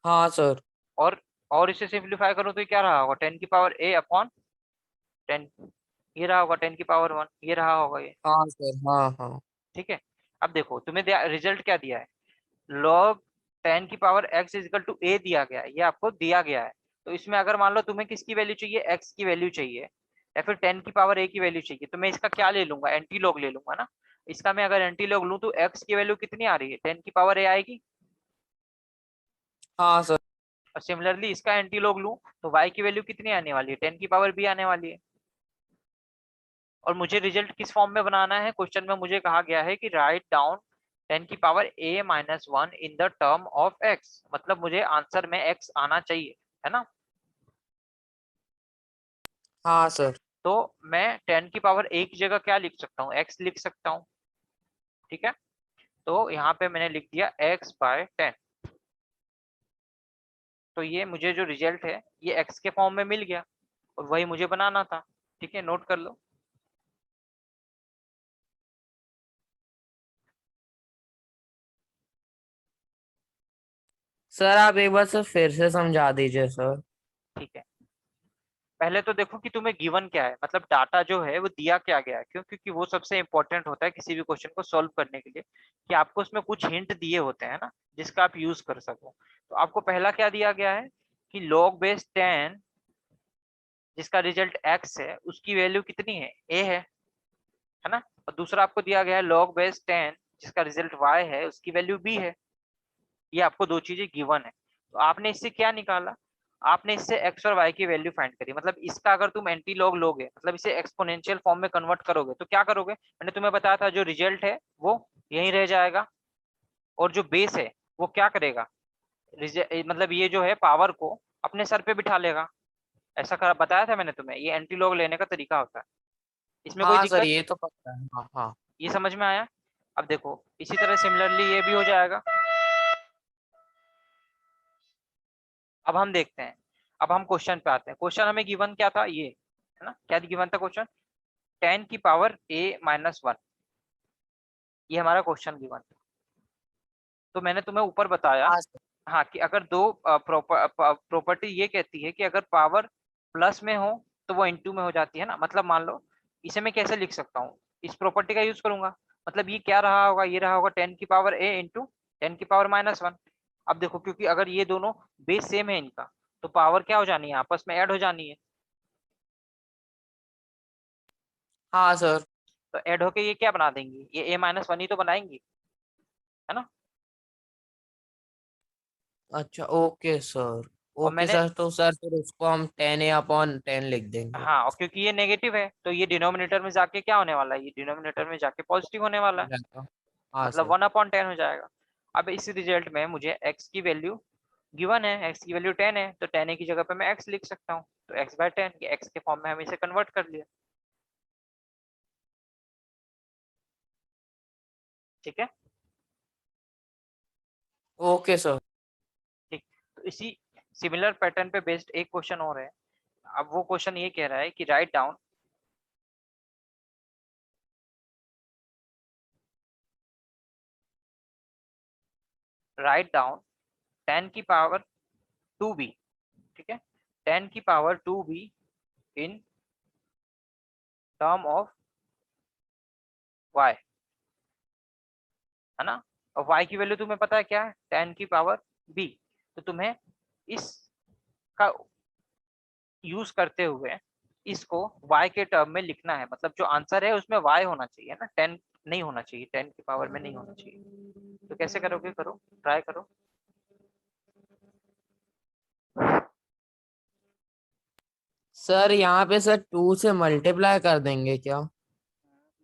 हाँ सर। और इसे सिंप्लीफाई करो तो ये क्या रहा होगा, 10 की पावर a अपॉन 10, ये रहा होगा 10 की पावर 1, ये रहा होगा ये, हाँ सर। हाँ हाँ। ठीक है। अब देखो तुम्हें रिजल्ट क्या दिया है, log 10 की power x is equal to a दिया गया है, ये आपको दिया गया है। तो इसमें अगर मान लो तुम्हें किसकी वैल्यू चाहिए, x की वैल्यू चाहिए या फिर 10 की पावर a की वैल्यू चाहिए, तो मैं इसका क्या ले लूंगा, एंटी लॉग ले लूंगा ना। इसका मैं अगर एंटी लॉग लूं तो x की वैल्यू कितनी आ रही है, 10 की पावर a आएगी। हाँ सर। और सिमिलरली इसका एंटी लॉग लूं तो y की वैल्यू कितनी आने वाली है, 10 की पावर b आने वाली है। और मुझे रिजल्ट किस फॉर्म में बनाना है, क्वेश्चन में मुझे कहा गया है कि राइट डाउन 10 की power a minus 1 in the term of x, मतलब मुझे आंसर में x आना चाहिए, है ना। हाँ सर। तो मैं 10 की पावर a की जगह क्या लिख सकता हूँ, x लिख सकता हूँ, ठीक है। तो यहाँ पे मैंने लिख दिया x बाय 10। तो ये मुझे जो रिजल्ट है ये x के फॉर्म में मिल गया, और वही मुझे बनाना था, ठीक है, नोट कर लो। सर आप एक बार सर फिर से समझा दीजिए सर। ठीक है, पहले तो देखो कि तुम्हें गिवन क्या है, मतलब डाटा जो है वो दिया क्या गया है, क्यों, क्योंकि वो सबसे इंपॉर्टेंट होता है किसी भी क्वेश्चन को सॉल्व करने के लिए, कि आपको उसमें कुछ हिंट दिए होते हैं ना जिसका आप यूज कर सको। तो आपको पहला क्या दिया गया है कि log बेस 10 जिसका रिजल्ट x है उसकी वैल्यू कितनी है, a है ना। और दूसरा आपको दिया गया है log बेस 10 जिसका रिजल्ट y है उसकी वैल्यू b है। ये आपको दो चीजें गिवन है, तो आपने इससे क्या निकाला, आपने इससे x और y की वैल्यू फाइंड करी, मतलब इसका अगर तुम एंटी लॉग लोगे, मतलब इसे एक्सपोनेंशियल फॉर्म में कन्वर्ट करोगे तो क्या करोगे, मैंने तुम्हें बताया था जो रिजल्ट है वो यहीं रह जाएगा, और जो बेस है वो क्या करेगा, मतलब ये जो है पावर को अपने सर पे बिठा लेगा। ऐसा बताया था मैंने तुम्हें, ये एंटी लॉग लेने का तरीका होता है, इसमें कोई हाँ सर दिक्कत, ये तो पता है। हाँ हाँ। ये समझ में आया। अब देखो इसी तरह सिमिलरली ये भी हो जाएगा। अब हम देखते हैं, अब हम क्वेश्चन पे आते हैं, क्वेश्चन हमें गिवन क्या था, ये है ना, क्या गिवन था क्वेश्चन, 10 की पावर a माइनस 1, ये हमारा क्वेश्चन गिवन था। तो मैंने तुम्हें ऊपर बताया, हाँ सर। हाँ, कि अगर दो प्रॉपर्टी ये कहती है कि अगर पावर प्लस में हो तो वो इनटू में हो जाती है ना, मतलब मान लो इसे मैं कैसे लिख सकता हूँ, इस प्रॉपर्टी का यूज करूंगा, मतलब ये क्या रहा होगा, ये रहा होगा 10 की पावर a इंटू 10 की पावर माइनस 1। अब देखो क्योंकि अगर ये दोनों बेस सेम है इनका, तो पावर क्या हो जानी है, आपस में ऐड हो जानी है। हाँ सर। तो ऐड होके ये क्या बना देंगी, ये a माइनस 1 ही तो बनाएंगी, है ना। अच्छा ओके सर। और ओके मैंने, सर, तो सर फिर उसको हम 10 a/10 लिख देंगे। हाँ, और क्योंकि ये नेगेटिव है तो ये डिनोमिनेटर में जाके क्या होने वाला है, ये डिनोमिनेटर में जाके पॉजिटिव होने वाला है, जाएगा। हाँ मतलब सर। 1/10 हो जाएगा। अब इस रिजल्ट में मुझे x की वैल्यू गिवन है, x की वैल्यू 10 है, तो 10 a की जगह पे मैं x लिख सकता हूँ, तो x बाय 10, ये x के फॉर्म में हम इसे कन्वर्ट कर लिया, ठीक है। Okay sir. ठीक, तो इसी सिमिलर पैटर्न पे बेस्ड एक क्वेश्चन और है। अब वो क्वेश्चन ये कह रहा है कि राइट डाउन 10 की पावर 2b, ठीक है, 10 की power 2b in term of y, है ना। और y की वैल्यू तुम्हें पता है क्या है, 10 की पावर b, तो तुम्हें इसका यूज करते हुए इसको y के टर्म में लिखना है, मतलब जो आंसर है उसमें y होना चाहिए ना, 10 नहीं होना चाहिए, 10 की पावर में नहीं होना चाहिए। तो कैसे करोगे, करो, ट्राई करो। सर यहाँ पे सर 2 से मल्टीप्लाई कर देंगे क्या?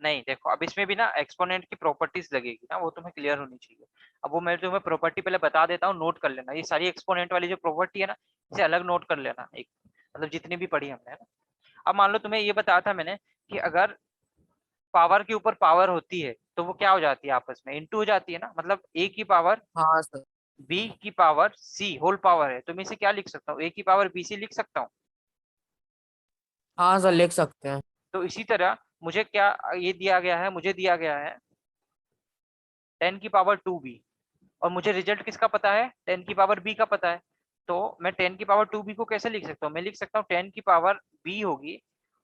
नहीं देखो, अब इसमें भी ना एक्सपोनेंट की प्रॉपर्टीज लगेगी ना, वो तुम्हें क्लियर होनी चाहिए। अब वो मैं तुम्हें प्रॉपर्टी पहले बता देता हूँ, नोट कर लेना। ये सारी एक्सपोनेंट वाली जो प्रॉपर्टी है ना, इसे अलग नोट कर लेना, एक मतलब जितनी भी पढ़ी हमने, है ना। अब मान लो तुम्हें ये बताया था मैंने कि अगर पावर के ऊपर पावर होती है तो वो क्या हो जाती है, आपस में इंटू हो जाती है ना, मतलब a की पावर हाँ सर। b की पावर c होल पावर है, तो मैं इसे क्या लिख सकता हूँ, a की पावर b c लिख सकता हूँ। हाँ सर लिख सकते हैं। तो इसी तरह मुझे क्या ये दिया गया है, मुझे दिया गया है 10 की पावर 2b, और मुझे रिजल्ट किसका पता है, 10 की पावर b का पता है। तो मैं 10 की पावर 2b को कैसे लिख सकता हूँ, मैं लिख सकता हूँ 10 की पावर b होगी,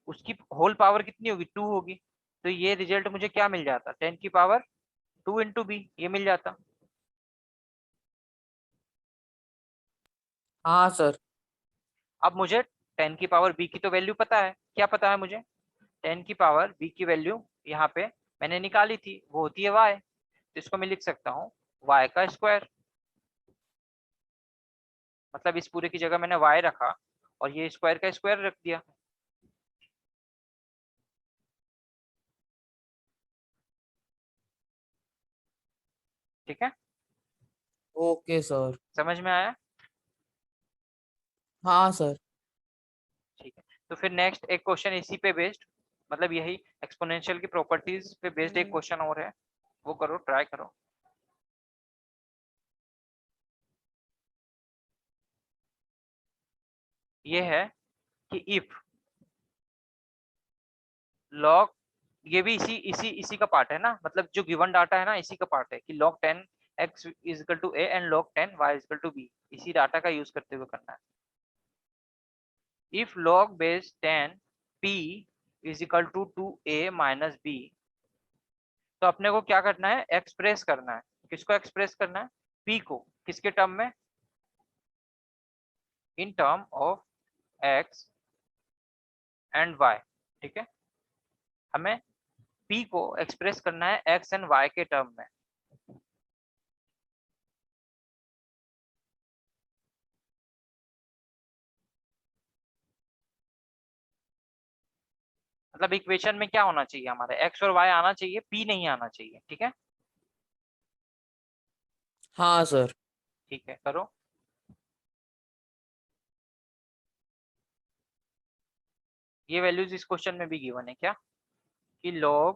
उसकी होल पावर कितनी होगी, 2 होगी। तो ये रिजल्ट मुझे क्या मिल जाता, 10 की पावर 2 इंटू बी, ये मिल जाता। हाँ सर। अब मुझे 10 की पावर b की तो वैल्यू पता है, क्या पता है मुझे, 10 की पावर b की वैल्यू यहाँ पे मैंने निकाली थी, वो होती है y। तो इसको मैं लिख सकता हूँ y का स्क्वायर, मतलब इस पूरे की जगह मैंने y रखा और ये स्क्वायर का स्क्वायर रख दिया। ठीक है, ओके सर। समझ में आया। हाँ सर। ठीक है, तो फिर नेक्स्ट एक क्वेश्चन इसी पे बेस्ड, मतलब यही एक्सपोनेंशियल की प्रॉपर्टीज पे बेस्ड एक क्वेश्चन और है, वो करो, ट्राई करो। ये है कि इफ log, ये भी इसी इसी इसी का पार्ट है ना, मतलब जो गिवन डाटा है ना इसी का पार्ट है कि log 10 x is equal to a and log 10 y is equal to b, इसी डाटा का यूज करते हुए करना है। If log base 10 p is equal to 2a minus b, तो अपने को क्या करना है, एक्सप्रेस करना है, किसको एक्सप्रेस करना है, p को, किसके टर्म में, in term of x and y। ठीक है, हमें p को एक्सप्रेस करना है x एंड y के टर्म में। मतलब इक्वेशन में क्या होना चाहिए, हमारे x और y आना चाहिए, p नहीं आना चाहिए। ठीक है, हाँ सर। ठीक है, करो। ये वैल्यूज इस क्वेश्चन में भी गिवन है क्या, कि log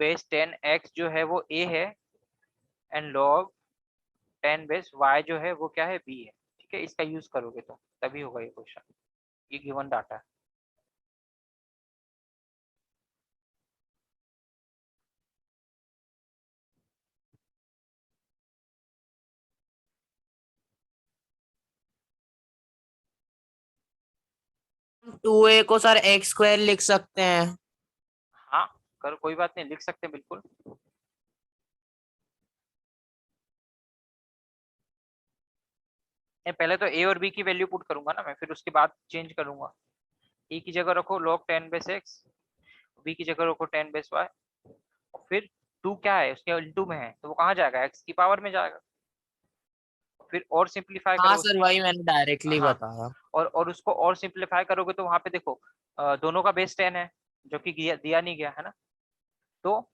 बेस 10 x जो है वो a है एंड log 10 बेस y जो है वो क्या है, b है। ठीक है, इसका यूज करोगे तो तभी होगा ये क्वेश्चन, ये गिवन डाटा है। 2a को सर एक्स स्क्वायर लिख सकते हैं। हाँ, करो, कोई बात नहीं, लिख सकते हैं बिल्कुल। नहीं, पहले तो a और b की वैल्यू पुट करूंगा ना मैं, फिर उसके बाद चेंज करूंगा। a की जगह रखो log 10 बेस x, b की जगह रखो 10 बेस y, और फिर 2 क्या है उसके इंटू में है, तो वो कहाँ जाएगा, x की पावर में जाएगा। फिर और सिंप्लीफाई हाँ करो सर उसको। वही मैंने डायरेक्टली हाँ, बताया। और उसको और सिंप्लीफाई करोगे तो वहां पे देखो दोनों का बेस 10 है, जो कि दिया नहीं गया है ना। तो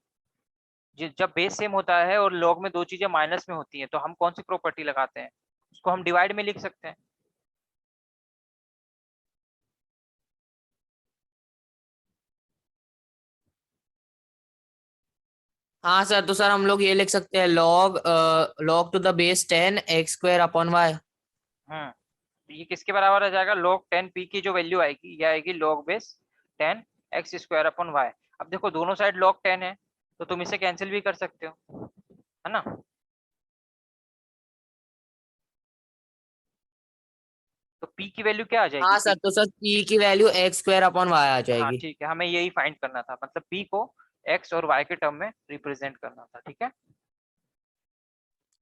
जब बेस सेम होता है और लॉग में दो चीजें माइनस में होती हैं तो हम कौन सी प्रॉपर्टी लगाते हैं, उसको हम डिवाइड में लिख सकते हैं। हाँ सर, तो सर हम लोग ये लिख सकते हैं log to the base 10 x square upon y. तो ये किसके बराबर आ जाएगा, log 10 p की जो वैल्यू आएगी ये आएगी log base 10 x square upon y. अब देखो दोनों साइड log 10 है, तो तुम इसे कैंसिल भी कर सकते हो, है ना। तो p की वैल्यू क्या आ जाएगी, हाँ सर, p। तो सर p की value X square upon Y आ हाँ जाएगी। ठीक है, हमें यही फाइंड करना था, मतलब p को x और y के टर्म में रिप्रेजेंट करना था। ठीक है,